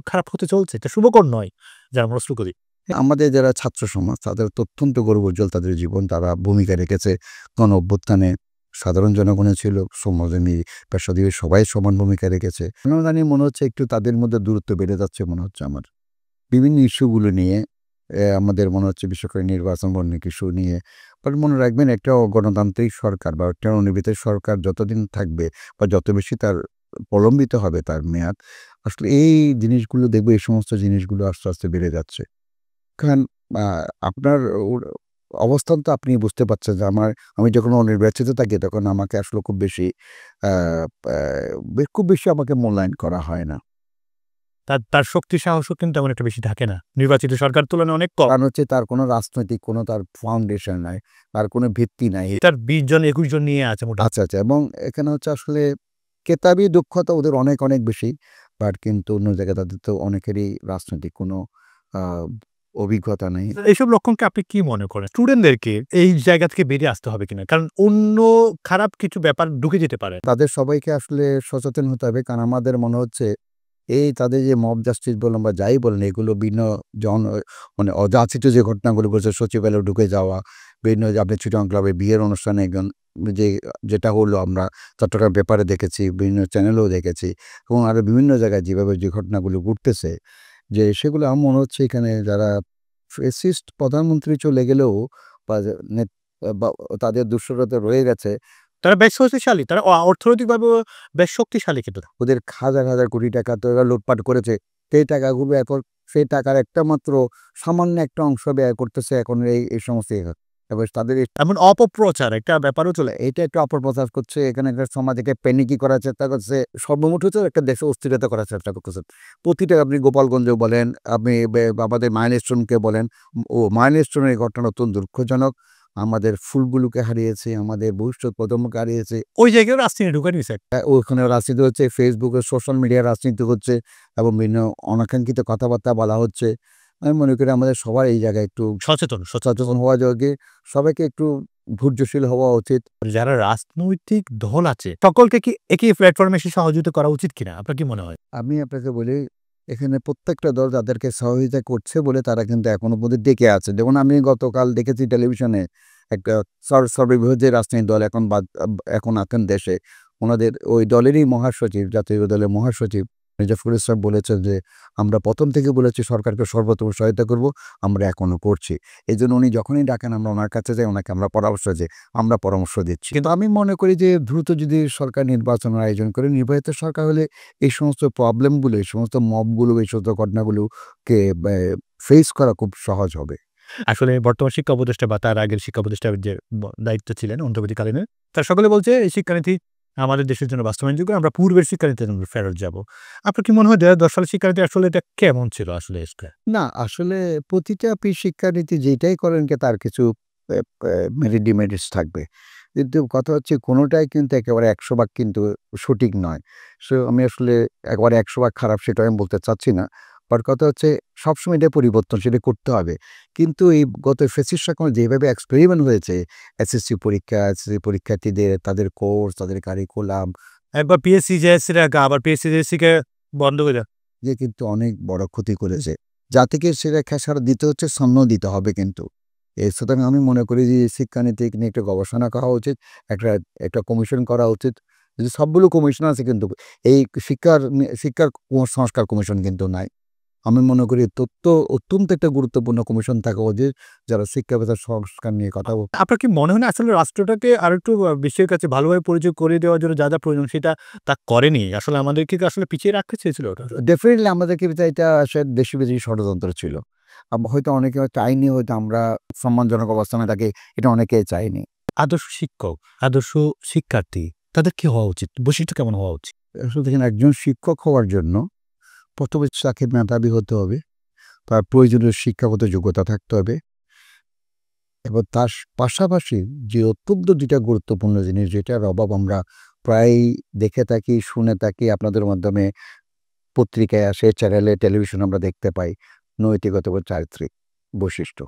খারাপ হতে চলছে। এটা শুভকর নয় যারা আমরা শুরু করি। আমাদের যারা ছাত্র সমাজ তাদের তো অত্যন্ত গৌরবোজ্জ্বল তাদের জীবন, তারা ভূমিকা রেখেছে গণ অভ্যুত্থানে। সাধারণ জনগণও ছিল, শ্রমজীবী পেশাজীবী সবাই সমান ভূমিকা রেখেছে। কেন জানি মনে হচ্ছে একটু তাদের মধ্যে দূরত্ব বেড়ে যাচ্ছে মনে হচ্ছে আমার। বিভিন্ন ইস্যুগুলো নিয়ে আমাদের মনে হচ্ছে বিশেষ করে নির্বাচন বর্ণিক ইস্যু নিয়ে। বাট মনে রাখবেন একটা গণতান্ত্রিক সরকার বা একটা অনির্বাচিত সরকার যতদিন থাকবে বা যত বেশি তার প্রলম্বিত হবে তার মেয়াদ, আসলে এই জিনিসগুলো দেখবো, এই সমস্ত জিনিসগুলো আস্তে আস্তে বেড়ে যাচ্ছে। কারণ আপনার অবস্থান তো আপনি বুঝতে পারছেন যে আমি যখন অনির্বাচিত থাকি তখন আমাকে আসলে খুব বেশি আমাকে মূল্যায়ন করা হয় না। তার শক্তি সাহসও কিন্তু তেমন একটা বেশি থাকে না। নির্বাচিত সরকার তুলনায় অনেক কম। কারণ হচ্ছে তার কোনো রাজনৈতিক কোনো তার ফাউন্ডেশন নাই, তার কোনো ভিত্তি নাই। তার ২০ জন ২১ জন নিয়ে আছে মোটামুটি। আচ্ছা, আচ্ছা। এবং এখানে হচ্ছে আসলে কেতাবি দক্ষতা ওদের অনেক, অনেক বেশি। বাট কিন্তু অন্য জায়গায় তাদের তো অনেকেরই রাজনৈতিক কোনো আ অভিজ্ঞতা নেই। এইসব লক্ষণকে আপনি কি মনে করেন? স্টুডেন্টদেরকে এই জায়গা থেকে বেরিয়ে আসতে হবে কিনা? কারণ অন্য খারাপ কিছু ব্যাপার ঢুকে যেতে পারে। তাদের সবাইকে আসলে সচেতন হতে হবে। কারণ আমাদের মনে হচ্ছে এই তাদের যে মব জাস্টিস বলুন বা যাই বলেন, এগুলো মানে অযাচিত যে ঘটনাগুলো ঘটেছে, সচিবালয়ে ঢুকে যাওয়া, বিভিন্ন যে আপনি চিটাগং ক্লাবে বিয়ের অনুষ্ঠানে একজন যেটা হলো আমরা চট্টগ্রাম পেপারে দেখেছি, বিভিন্ন চ্যানেলেও দেখেছি এবং আরো বিভিন্ন জায়গায় যেভাবে যে ঘটনাগুলো ঘটতেছে, যে সেগুলো আমার মনে হচ্ছে এখানে যারা ফ্যাসিস্ট প্রধানমন্ত্রী চলে গেলেও বা বা তাদের দুঃস্থতা রয়ে গেছে, তারা বেশ শক্তিশালী। তারা অর্থনৈতিকভাবে বেশ শক্তিশালী কিন্তু। ওদের হাজার, হাজার কোটি টাকা তো এরা লুটপাট করেছে। সেই টাকাগুলো এখন সেই টাকার একটা মাত্র সামান্য একটা অংশ ব্যয় করতেছে এখন এই সমস্ত এবার তাদের এমন অপপ্রচার একটা ব্যাপারও চলে। এটা একটা অপপ্রচার করছে। এখানে একটা সমাজকে প্যানিকি করার চেষ্টা করছে। সর্বমোট হচ্ছে একটা দেশে অস্থিরতা করার চেষ্টা করতেছে। প্রতিটা আপনি গোপালগঞ্জেও বলেন, আপনি আমাদের মাইলস্টোনকে বলেন, মাইলস্টোনের এই ঘটনা অত্যন্ত দুঃখজনক। আমাদের ফুলগুলোকে হারিয়েছে, আমাদের ভবিষ্যৎ প্রজন্মকে হারিয়েছে। ওই জায়গায় রাজনীতি ঢুকে নিছে। ওখানে রাজনীতি হচ্ছে, ফেসবুকে সোশ্যাল মিডিয়ায় রাজনীতি হচ্ছে এবং বিভিন্ন অনাকাঙ্ক্ষিত কথাবার্তা বলা হচ্ছে। আমি মনে করি আমাদের সবার এই জায়গায় একটু সচেতন হওয়া দরকার। সবাইকে একটু ধৈর্যশীল হওয়া উচিত। যারা রাজনৈতিক দল আছে সকলকে কি একই প্ল্যাটফর্মে এসে সহযোগিতা করা উচিত কিনা? আপনার কি মনে হয়? আমি আপনাকে বলি, এখানে প্রত্যেকটা দল তাদেরকে সহযোগিতা করছে বলে তারা কিন্তু এখনো পর্যন্ত টিকে আছে। যেমন আমি গতকাল দেখেছি টেলিভিশনে একটা সর্ববৃহৎ রাজনৈতিক দল এখন আছেন দেশে। ওনাদের ওই দলেরই মহাসচিব, জাতীয় দলের মহাসচিব মির্জাফখরুল ইসলাম বলেছেন যে, "আমরা প্রথম থেকে বলেছি সরকারকে সর্বোত্তম সহায়তা করব, আমরা এখনো করছি।" এজন্য উনি যখনই ডাকেন আমরা ওনার কাছে যাই, ওনাকে আমরা পরামর্শ দিচ্ছি। কিন্তু আমি মনে করি যে দ্রুত যদি সরকার নির্বাচনের আয়োজন করে, নির্বাচিত সরকার হলে এই সমস্ত প্রবলেমগুলো, এই সমস্ত মবগুলো, এই সমস্ত ঘটনাগুলোকে ফেস করা খুব সহজ হবে। আসলে বর্তমান শিক্ষা উপদেষ্টা বা তার আগের শিক্ষা উপদেষ্টার যে দায়িত্ব ছিলেন অন্তর্বর্তীকালীনের, তারা সকলে বলছে এই শিক্ষানীতি আমাদের দেশের জন্য বাস্তবায়নযোগ্য, আমরা পূর্বের শিক্ষানীতিতে ফেরত যাব। আপনার কি মনে হয় ২০১০ সালের শিক্ষানীতি আসলে এটা কেমন ছিল আসলে? না, আসলে প্রতিটা শিক্ষানীতি যেটাই করেন তার কিছু মেরিট থাকবে। কিন্তু কথা হচ্ছে কোনোটাই কিন্তু একেবারে ১০০ ভাগ কিন্তু সঠিক নয়। সো আমি আসলে একেবারে ১০০ ভাগ খারাপ সেটা আমি বলতে চাচ্ছি না। বাট কথা হচ্ছে সবসময় এটা পরিবর্তন, সেটা করতে হবে। কিন্তু এই গত ফ্যাসিস্ট সরকার যেভাবে এক্সপেরিমেন্ট হয়েছে, এসএসসি পরীক্ষার্থীদের তাদের কোর্স, তাদের কারিকুলাম, একবার পিএসসি, জেএসসি রাখা, আবার পিএসসি, জেএসসি-কে বন্ধ করে দেওয়া। যে কিন্তু অনেক বড় ক্ষতি করেছে। জাতিকে সেটা খেসারত দিতে হচ্ছে, সন্ন দিতে হবে কিন্তু। সুতরাং আমি মনে করি যে শিক্ষানীতি নিয়ে একটা গবেষণা করা উচিত, একটা কমিশন করা উচিত। যে সবগুলো কমিশন আছে কিন্তু এই শিক্ষার সংস্কার কমিশন কিন্তু নাই। আমি মনে করি অত্যন্ত একটা গুরুত্বপূর্ণ কমিশন থাকা উচিত, যারা শিক্ষা ব্যবস্থার সংস্কার নিয়ে কথা বলবে। আপনার কি মনে হয় না আসলে রাষ্ট্রটাকে আরেকটু বিশ্বের কাছে ভালোভাবে পরিচয় করিয়ে দেওয়ার জন্য যা প্রয়োজন সেটা তা করেনি? আসলে আমাদেরকে আসলে পিছিয়ে রাখতে চেয়েছিল ওটা? ডেফিনিটলি আমাদেরকে এটা আসলে দেশি-বিদেশি ষড়যন্ত্র ছিল। হয়তো অনেকে চায়নি, হয়তো আমরা সম্মানজনক অবস্থানে থাকি, এটা অনেকেই চায়নি। আদর্শ শিক্ষক, আদর্শ শিক্ষার্থী তাদের কি হওয়া উচিত? বৈশিষ্ট্য কেমন হওয়া উচিত? আসলে দেখেন, একজন শিক্ষক হওয়ার জন্য প্রথমে তাকে মেধাবী হতে হবে, তার প্রয়োজনীয় শিক্ষাগত যোগ্যতা থাকতে হবে এবং তার পাশাপাশি যে অত্যন্ত ২টা গুরুত্বপূর্ণ জিনিস যেটার অভাব আমরা প্রায় দেখে থাকি, শুনে থাকি, আপনাদের মাধ্যমে পত্রিকায় আসে, চ্যানেলে, টেলিভিশন আমরা দেখতে পাই নৈতিকতা ও চারিত্রিক বৈশিষ্ট্য।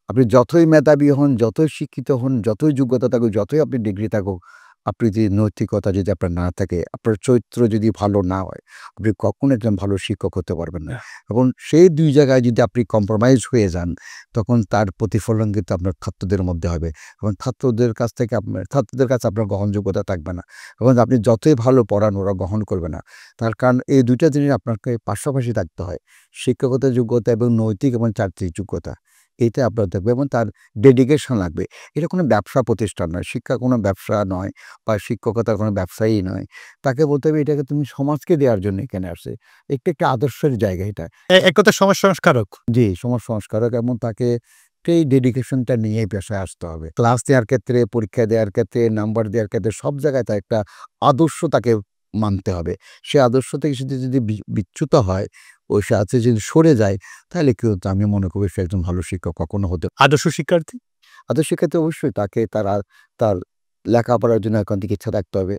আপনি যতই মেধাবী হন, যতই শিক্ষিত হন, যতই যোগ্যতা থাকুক, যতই আপনি ডিগ্রি থাকুক, আপনি যদি নৈতিকতা যদি আপনার না থাকে, আপনার চরিত্র যদি ভালো না হয়, আপনি কখনো একজন ভালো শিক্ষক হতে পারবেন না। এবং সেই ২ জায়গায় যদি আপনি কম্প্রোমাইজ হয়ে যান, তখন তার প্রতিফলন কিন্তু আপনার ছাত্রদের মধ্যে হবে এবং ছাত্রদের কাছে আপনার গ্রহণযোগ্যতা থাকবে না এবং আপনি যতই ভালো পড়ান ওরা গ্রহণ করবে না। তার কারণ এই ২ টা জিনিস আপনাকে পাশাপাশি থাকতে হয়। শিক্ষকতার যোগ্যতা এবং নৈতিক এবং চারিত্রিক যোগ্যতা। এইটা আপনার থাকবে এবং তার ডেডিকেশন লাগবে। এটা কোনো ব্যবসা প্রতিষ্ঠান নয়, শিক্ষা কোনো ব্যবসা নয় বা শিক্ষকতা কোনো ব্যবসায়ী নয়। তাকে বলতে হবে এটাকে তুমি সমাজকে দেওয়ার জন্য এখানে আসছে। একটা আদর্শের জায়গা এটা। এক কথায় সমাজ সংস্কারক। জি, সমাজ সংস্কারক এবং তাকে সেই ডেডিকেশনটা নিয়েই পেশায় আসতে হবে। ক্লাস দেওয়ার ক্ষেত্রে, পরীক্ষা দেওয়ার ক্ষেত্রে, নাম্বার দেওয়ার ক্ষেত্রে সব জায়গায় তার একটা আদর্শ তাকে মানতে হবে। সে আদর্শ থেকে সে যদি বিচ্যুত হয়, ওই সাথে যদি সরে যায়, তাহলে কি হতো? আমি মনে করি সে একজন ভালো শিক্ষক কখনো হতে আদর্শ শিক্ষার্থী? আদর্শ ক্ষেত্রে অবশ্যই তাকে তার লেখাপড়ার জন্য একান্তিক ইচ্ছা থাকতে হবে।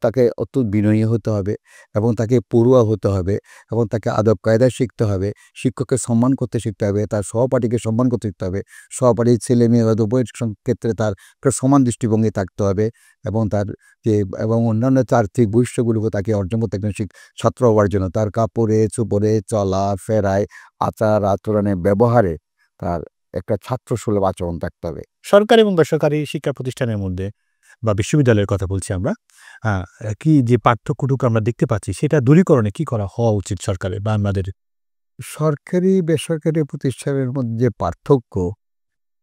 তাকে অত্যন্ত বিনয়ী হতে হবে এবং তাকে পড়ুয়া হতে হবে এবং তাকে আদব কায়দা শিখতে হবে। শিক্ষককে সম্মান করতে শিখতে হবে, তার সহপাঠীকে সম্মান করতে শিখতে হবে। সহপাঠীর ছেলে-মেয়ে হয়তো উভয়ের ক্ষেত্রে তার একটা সমান দৃষ্টিভঙ্গি থাকতে হবে এবং এবং অন্যান্য চারিত্রিক বৈশিষ্ট্যগুলোকে তাকে অর্জন করতে একজন ছাত্র হওয়ার জন্য তার কাপড়ে, চোপড়ে, চলাফেরায়, আচার-আচরণে, ব্যবহারে তার একটা ছাত্রসুলভ আচরণ থাকতে হবে। সরকারি এবং বেসরকারি শিক্ষা প্রতিষ্ঠানের মধ্যে বা বিশ্ববিদ্যালয়ের কথা বলছি আমরা, কি যে পার্থক্যটুকু আমরা দেখতে পাচ্ছি সেটা দূরীকরণে কি করা হওয়া উচিত সরকারের বা আমাদের? সরকারি, বেসরকারি প্রতিষ্ঠানের মধ্যে যে পার্থক্য,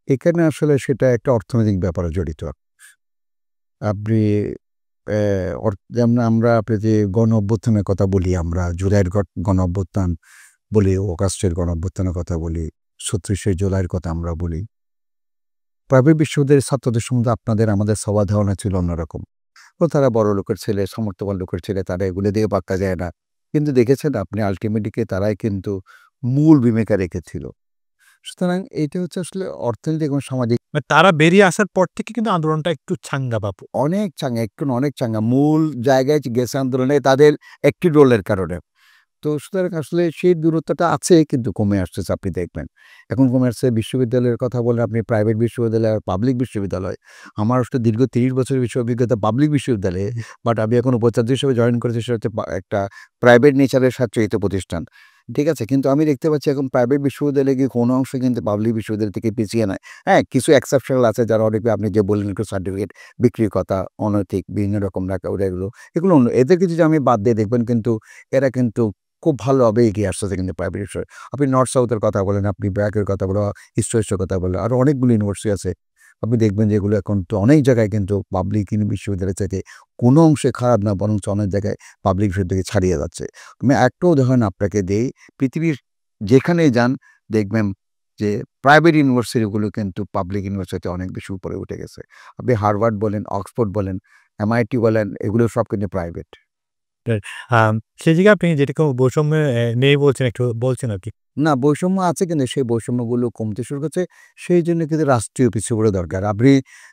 এখানে আসলে সেটা একটা অর্থনৈতিক ব্যাপারে জড়িত। আপনি যেমন আপনি যে গণ-অভ্যুত্থানের কথা বলি আমরা, জুলাইয়ের গণ-অভ্যুত্থান বলি, অগাস্টের গণ-অভ্যুত্থানের কথা বলি, ৩৬শে জুলাইয়ের কথা আমরা বলি। প্রাইভেট বিশ্ববিদ্যালয়ের ছাত্রদের সম্বন্ধে আমাদের সবার ধারণা ছিল অন্যরকম। তারা বড় লোকের ছেলে, সামর্থ্যবান লোকের ছেলে, তারা এগুলো দিয়ে পাক্কা যায় না। কিন্তু দেখেছেন আপনি আল্টিমেটলি তারাই কিন্তু মূল ভূমিকা রেখেছিল। সুতরাং এইটা হচ্ছে আসলে অর্থনৈতিক এবং সামাজিক তারা বেরিয়ে আসার পর থেকে কিন্তু আন্দোলনটা একটু চাঙ্গা বাপু। অনেক চাঙ্গা। মূল জায়গায় গেছে আন্দোলনে তাদের একটি রোলের কারণে। তো সুতরাং আসলে সেই দূরত্বটা আছে কিন্তু কমে আসতেছে আপনি দেখবেন। এখন কমে আসছে বিশ্ববিদ্যালয়ের কথা বললে আপনি প্রাইভেট বিশ্ববিদ্যালয় আর পাবলিক বিশ্ববিদ্যালয়। আমার আসলে দীর্ঘ ৩০ বছরের অভিজ্ঞতা পাবলিক বিশ্ববিদ্যালয়ে। বাট আমি এখন উপাচার্য হিসেবে জয়েন করেছি সেটা হচ্ছে একটা প্রাইভেট নেচারের স্বায়ত্তশাসিত প্রতিষ্ঠান। ঠিক আছে? কিন্তু আমি দেখতে পাচ্ছি এখন প্রাইভেট বিশ্ববিদ্যালয়ে গিয়ে কোনো অংশে কিন্তু পাবলিক বিশ্ববিদ্যালয় থেকে পিছিয়ে নাই। হ্যাঁ, কিছু এক্সেপশনাল আছে যারা অনেকে আপনি যে বললেন একটু সার্টিফিকেট বিক্রির কথা, অনৈতিক বিভিন্ন রকম এগুলো অন্য এদেরকে যদি আমি বাদ দিয়ে দেখবেন কিন্তু এরা কিন্তু খুব ভালোভাবে এগিয়ে আসতেছে কিন্তু প্রাইভেট বিষয়ে। আপনি নর্থ সাউথের কথা বলেন, আপনি ব্র্যাকের কথা বলেন, ইস্ট ওয়েস্টের কথা বলেন, আরও অনেকগুলো ইউনিভার্সিটি আছে। আপনি দেখবেন যে এগুলো এখন তো অনেক জায়গায় কিন্তু পাবলিক বিশ্ববিদ্যালয় থেকে কোনো অংশে খারাপ না, বরঞ্চ অনেক জায়গায় পাবলিক বিশ্ববিদ্যালয় থেকে ছাড়িয়ে যাচ্ছে। আমি একটা উদাহরণ আপনাকে দেই, পৃথিবীর যেখানেই যান দেখবেন যে প্রাইভেট ইউনিভার্সিটিগুলো কিন্তু পাবলিক ইউনিভার্সিটি অনেক বেশি উপরে উঠে গেছে। আপনি হার্ভার্ড বলেন, অক্সফোর্ড বলেন, MIT বলেন, এগুলো সব কিন্তু প্রাইভেট। সেই জায়গায় আপনি যেটাকে বৈষম্য নেই বলছেন, একটু বলছেন আরকি। না, বৈষম্য আছে কিন্তু সেই বৈষম্যগুলো কমতে শুরু করছে। সেই জন্য কিন্তু রাষ্ট্রীয় পিছুপড়া দরকার। আপনি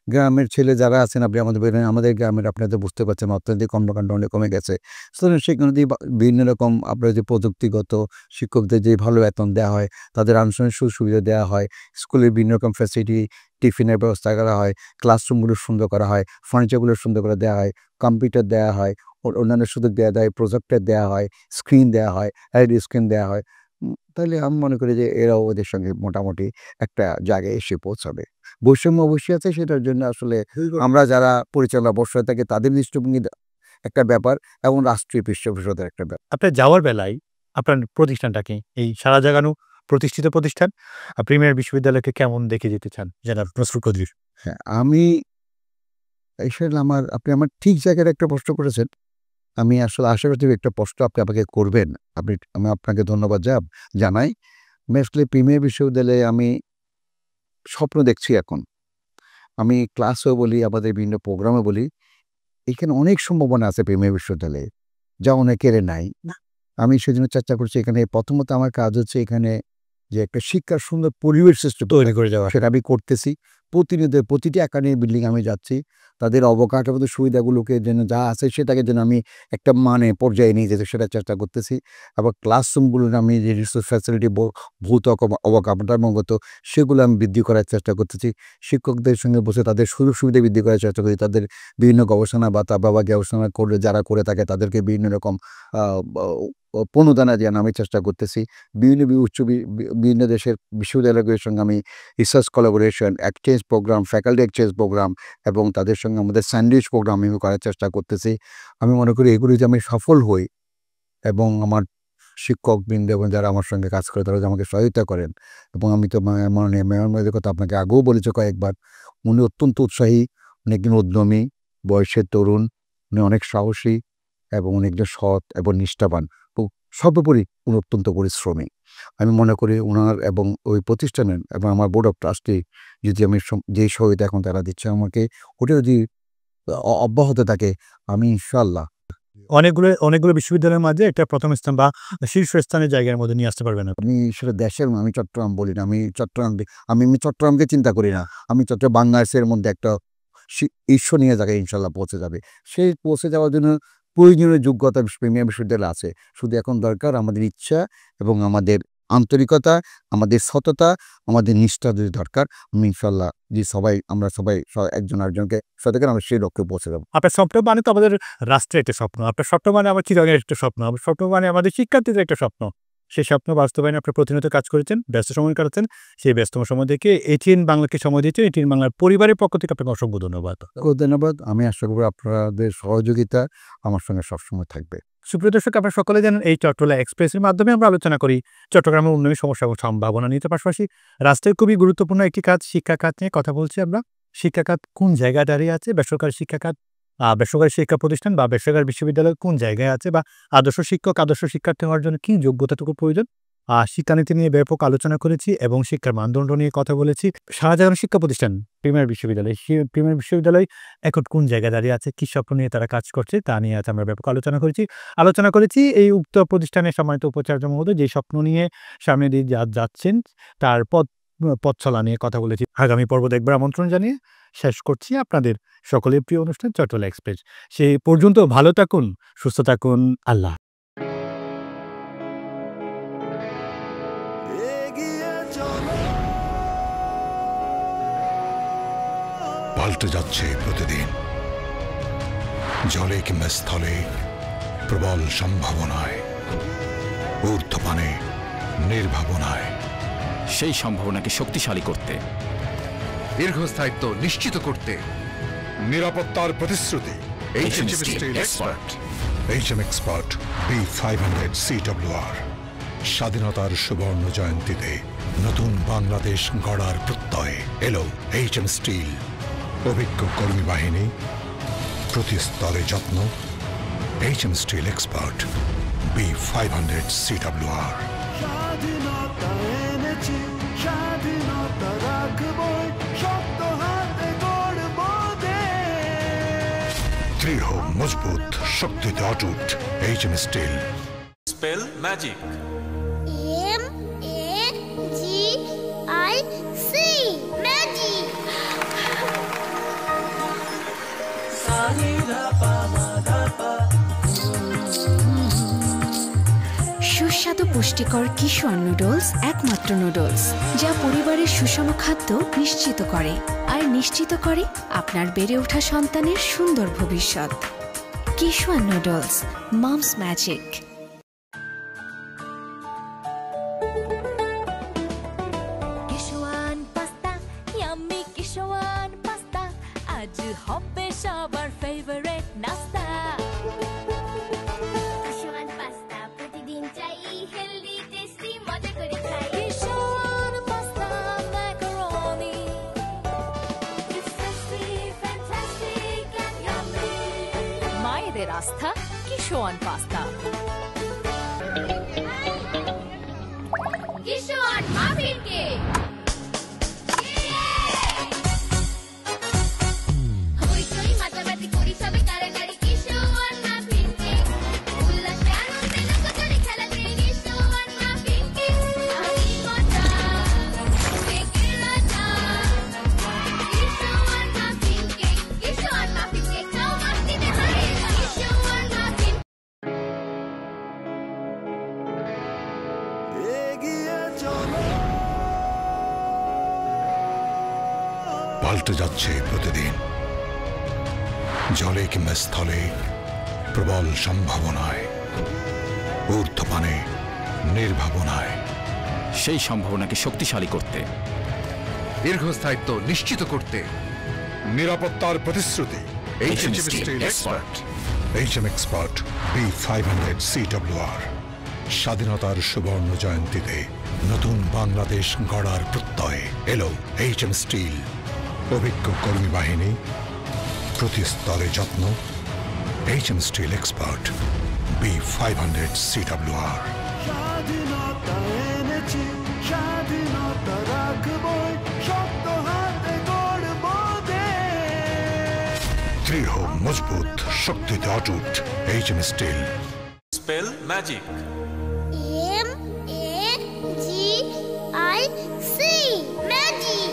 গ্রামের ছেলে যারা আছেন, আপনি আমাদের গ্রামের আপনারা তো বুঝতে পারছেন অর্থনৈতিক কর্মকাণ্ড অনেক কমে গেছে। সুতরাং সেখানে যদি বিভিন্ন রকম আপনার যে প্রযুক্তিগত শিক্ষকদের যে ভালো বেতন দেওয়া হয়, তাদের আনুষ্ঠানিক সুযোগ-সুবিধা দেওয়া হয়, স্কুলের বিভিন্ন রকম ফ্যাসিলিটি, টিফিনের ব্যবস্থা করা হয়, ক্লাসরুমগুলো সুন্দর করা হয়, ফার্নিচারগুলো সুন্দর করে দেওয়া হয়, কম্পিউটার দেওয়া হয়, অন্যান্য সুযোগ দেওয়া হয়, প্রজেক্টর দেওয়া হয়, স্ক্রিন দেওয়া হয়, LED স্ক্রিন দেওয়া হয়। তাহলে আমি মনে করি যে এরাও ওদের সঙ্গে মোটামুটি একটা জায়গায় এসে পৌঁছাবে। বৈষম্য অবশ্যই আছে, সেটার জন্য আসলে আমরা যারা পরিচালনা পর্ষদে থাকি তাদের দৃষ্টিভঙ্গি একটা ব্যাপার এবং রাষ্ট্রীয় পৃষ্ঠপোষকতার একটা ব্যাপার। আপনার যাওয়ার বেলায় আপনার প্রতিষ্ঠানটা কি? এই সারা জাগানো প্রতিষ্ঠিত প্রতিষ্ঠান প্রিমিয়ার বিশ্ববিদ্যালয়কে কেমন দেখে যেতে চান জনাব নসরুল কদরী? হ্যাঁ, আমি আসলে আপনি আমার ঠিক জায়গায় একটা প্রশ্ন করেছেন। আমি আসলে আশা করছি একটা প্রশ্ন আপনি আমাকে করবেন। আমি আপনাকে ধন্যবাদ জানাই। আমি আসলে প্রিমিয়ার বিশ্ববিদ্যালয়ে আমি স্বপ্ন দেখছি এখন। আমি ক্লাসেও বলি, আমাদের বিভিন্ন প্রোগ্রামে বলি, এখানে অনেক সম্ভাবনা আছে প্রিমিয়ার বিশ্ববিদ্যালয়ে, যা অনেকের নাই। আমি সেজন্য চেষ্টা করছি এখানে প্রথমত আমার কাজ হচ্ছে এখানে যে একটা শিক্ষার সুন্দর পরিবেশ সৃষ্টি তৈরি করে যাওয়া। সেটা আমি করতেছি। প্রতিনিয়ত প্রতিটি একাডেমিক বিল্ডিং আমি যাচ্ছি, তাদের অবকাঠামোগত সুবিধাগুলোকে যেন যা আছে সেটাকে যেন আমি একটা পর্যায়ে নিয়ে যেতে সেটা চেষ্টা করতেছি। আবার ক্লাসরুমগুলো আমি যে রিসোর্স ফ্যাসিলিটি ভৌত অবকাঠামোগত সেগুলো আমি বৃদ্ধি করার চেষ্টা করতেছি। শিক্ষকদের সঙ্গে বসে তাদের সুযোগ সুবিধা বৃদ্ধি করার চেষ্টা করি। তাদের বিভিন্ন গবেষণা বা গবেষণা করে যারা করে থাকে তাদেরকে বিভিন্ন রকম প্রণোদনা যেন আমি চেষ্টা করতেছি। বিভিন্ন দেশের বিশ্ববিদ্যালয়গুলোর সঙ্গে আমি research collaboration, exchange programme, faculty exchange programme এবং তাদের সঙ্গে আমাদের স্যান্ডউইচ প্রোগ্রাম আমি করার চেষ্টা করতেছি। আমি মনে করি এগুলি যে আমি সফল হই এবং আমার শিক্ষকবৃন্দ এবং যারা আমার সঙ্গে কাজ করে তারা যে আমাকে সহায়তা করেন এবং আমি তো মাননীয় মেয়র মহোদয়ের কথা আপনাকে আগেও বলেছি কয়েকবার। উনি অত্যন্ত উৎসাহী, অনেক উদ্যমী, বয়সের তরুণ, উনি অনেক সাহসী এবং উনি একজন সৎ এবং নিষ্ঠাবান। সর্বোপরি উনি অত্যন্ত পরিশ্রমী। আমি মনে করি ওনার এবং ওই প্রতিষ্ঠানের এবং আমার বোর্ড অফ ট্রাস্টি যদি আমি যেই সহায়তা এখন তারা দিচ্ছে আমাকে ওটা যদি অব্যাহত থাকে আমি ইনশাআল্লাহ অনেকগুলো বিশ্ববিদ্যালয়ের মাঝে একটা প্রথম স্থান বা শীর্ষস্থানের জায়গার মধ্যে নিয়ে আসতে পারবেন। আমি সেটা দেশের আমি চট্টগ্রাম বলি না, আমি চট্টগ্রামকে চিন্তা করি না। আমি চট্টগ্রাম বাংলাদেশের মধ্যে একটা ঈর্ষণীয় জায়গায় ইনশাল্লাহ পৌঁছে যাবে। সেই পৌঁছে যাওয়ার জন্য প্রয়োজনীয় যোগ্যতা প্রিমিয়ার বিশ্ববিদ্যালয় আছে। শুধু এখন দরকার আমাদের ইচ্ছা এবং আমাদের আন্তরিকতা, আমাদের সততা, আমাদের নিষ্ঠা যদি দরকার। আমি ইনশাল্লাহ যে আমরা সবাই একজন আরেকজনকে সততাকে আমরা সেই লক্ষ্যে পৌঁছে যাবো। আপনার স্বপ্ন মানে তো আমাদের রাষ্ট্রের একটা স্বপ্ন, আপনার স্বপ্ন মানে আমার চিরগের একটা স্বপ্ন, আপনার স্বপ্ন মানে আমাদের শিক্ষার্থীদের একটা স্বপ্ন। সেই স্বপ্ন বাস্তবায়নে আপনি প্রতিনিয়ত কাজ করেছেন, ব্যস্ত সময় কাটাচ্ছেন। সেই ব্যস্ত সময় থেকে এটিএন বাংলাকে সময় দিয়েছেন। এটিএন বাংলার পরিবারের পক্ষ থেকে আপনাকে অসংখ্য ধন্যবাদ। ধন্যবাদ। আমি আশা করব আপনাদের সহযোগিতা আমার সঙ্গে সবসময় থাকবে। সুপ্রিয় দর্শক, আপনারা সকলে জানেন এই চট্টলা এক্সপ্রেসের মাধ্যমে আমরা আলোচনা করি চট্টগ্রামের উন্নয়ন সমস্যা এবং সম্ভাবনা নিতে। পাশাপাশি রাষ্ট্রের খুবই গুরুত্বপূর্ণ একটি কাজ শিক্ষা খাত নিয়ে কথা বলছি আমরা। শিক্ষা খাত কোন জায়গায় দাঁড়িয়ে আছে, বেসরকারি শিক্ষা খাত, বেসরকারি শিক্ষা প্রতিষ্ঠান বা বেসরকারি বিশ্ববিদ্যালয় কোন জায়গায় আছে, বা আদর্শ শিক্ষক আদর্শ শিক্ষার্থী হওয়ার জন্য কী যোগ্যতাটুকু প্রয়োজন। শিক্ষানীতি নিয়ে ব্যাপক আলোচনা করেছি এবং শিক্ষার মানদণ্ড নিয়ে কথা বলেছি। শাহজাহান শিক্ষা প্রতিষ্ঠান প্রিমিয়ার বিশ্ববিদ্যালয়, প্রিমিয়ার বিশ্ববিদ্যালয় এখন কোন জায়গায় দাঁড়িয়ে আছে, কী স্বপ্ন নিয়ে তারা কাজ করছে তা নিয়ে আজ আমরা ব্যাপক আলোচনা করেছি। এই উক্ত প্রতিষ্ঠানের সম্মানিত উপাচার্য মহোদয় যে স্বপ্ন নিয়ে সামনে দিয়ে যাচ্ছেন তার পথ চলা নিয়ে কথা বলেছি। আগামী পর্ব দেখবার আমন্ত্রণ জানিয়ে শেষ করছি আপনাদের সকলের প্রিয় অনুষ্ঠান চট্টলা এক্সপ্রেস। সেই পর্যন্ত ভালো থাকুন, সুস্থ থাকুন। আল্লাহ। পাল্টে যাচ্ছে প্রতিদিন, জলে কিংবা স্থলে প্রবল সম্ভাবনায়, ঊর্ধ্বপানে নির্ভাবনায়। সেই সম্ভাবনাকে শক্তিশালী করতে, দীর্ঘস্থায়িত্ব নিশ্চিত করতে নিরাপত্তার প্রতিশ্রুতি। HM Steel Expert। HM Expert B500 CWR। স্বাধীনতার সুবর্ণ জয়ন্তীতে নতুন বাংলাদেশ গড়ার প্রত্যয় এলো HM স্টিল। অভিজ্ঞ কর্মী বাহিনী, প্রতি স্তরে যত্ন। HM Steel Expert B500 CWR। স্বাধীনতা এনেছি, স্বাধীনতা রাখবই, শক্ত হাতে গড়ব দেশ। দৃঢ় মজবুত শক্তিতে অটুট HM steel. Spell magic. MAGIC magic. সুস্বাদু পুষ্টিকর কিশোর নুডলস একমাত্র নুডলস যা পরিবারের সুষম খাদ্য নিশ্চিত করে আর নিশ্চিত করে আপনার বেড়ে ওঠা সন্তানের সুন্দর ভবিষ্যৎ। Kishore noodles, mom's magic. Kishwan pasta, yummy Kishwan pasta, আজ হবে সবার ফেভারিট নাস্তা। কিশোয়ান পাস্তা প্রতিদিন চাই, হেলদি টেস্টি মজা করে খাই। Kishwan pasta macaroni, It's tasty, fantastic and yummy. মায়েদের আস্থা Kishwan pasta. Kishwan muffin cake. হইচই মাতামাতি করি সবে কারাকারি, কিশোয়ান মাফিন কেক। উল্লাসে আনন্দে লোকজনে খেলাতে, কিশোয়ান মাফিন কেক। আমি মজা, কেকের রাজা। কিশোয়ান মাফিন কেক, কিশোয়ান পাল্টে যাচ্ছে প্রতিদিন। জলে কিংবা স্থলে প্রবল সম্ভাবনায়, ঊর্ধ্বপানে নির্ভাবনায়। সেই সম্ভাবনাকে শক্তিশালী করতে, দীর্ঘস্থায়িত্ব নিশ্চিত করতে নিরাপত্তার প্রতিশ্রুতি। HM Steel Expert। HM Expert B500 CWR। স্বাধীনতার সুবর্ণ জয়ন্তীতে নতুন বাংলাদেশ গড়ার প্রত্যয়ে এলো HM স্টিল। অভিজ্ঞ কর্মী বাহিনী, প্রতি স্তরে যত্ন। HM steel expert B500 CWR। স্বাধীনতা এনেছি, স্বাধীনতা রাখবই, শক্ত হাতে গড়ব দেশ। দৃঢ়, মজবুত, শক্তিতে অটুট। HM steel. Spell magic. MAGIC magic.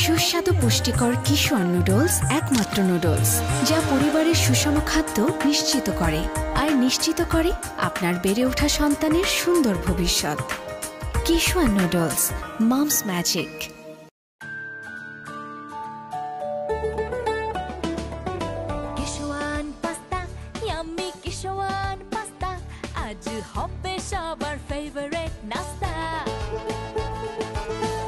সুস্বাদু পুষ্টিকর কিশোর নুডলস একমাত্র নুডলস যা পরিবারের সুষম খাদ্য নিশ্চিত করে আর নিশ্চিত করে আপনার বেড়ে ওঠা সন্তানের সুন্দর ভবিষ্যৎ। Kishore noodles, mom's magic. Kishwan pasta, yummy Kishwan pasta, আজ হবে সবার ফেভারিট নাস্তা।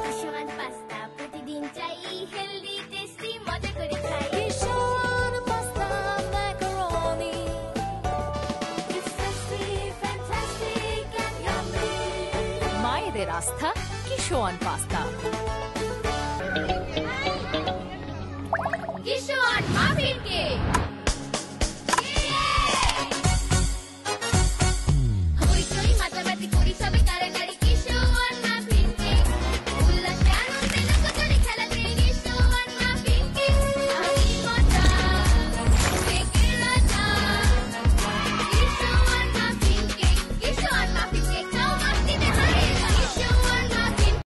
কিশোয়ান পাস্তা প্রতিদিন চাই, হেলদি টেস্টি মজা করে খাই। Kishwan pasta macaroni, It's tasty, fantastic and yummy। মায়েদের আস্থা কিশোয়ান পাস্তা।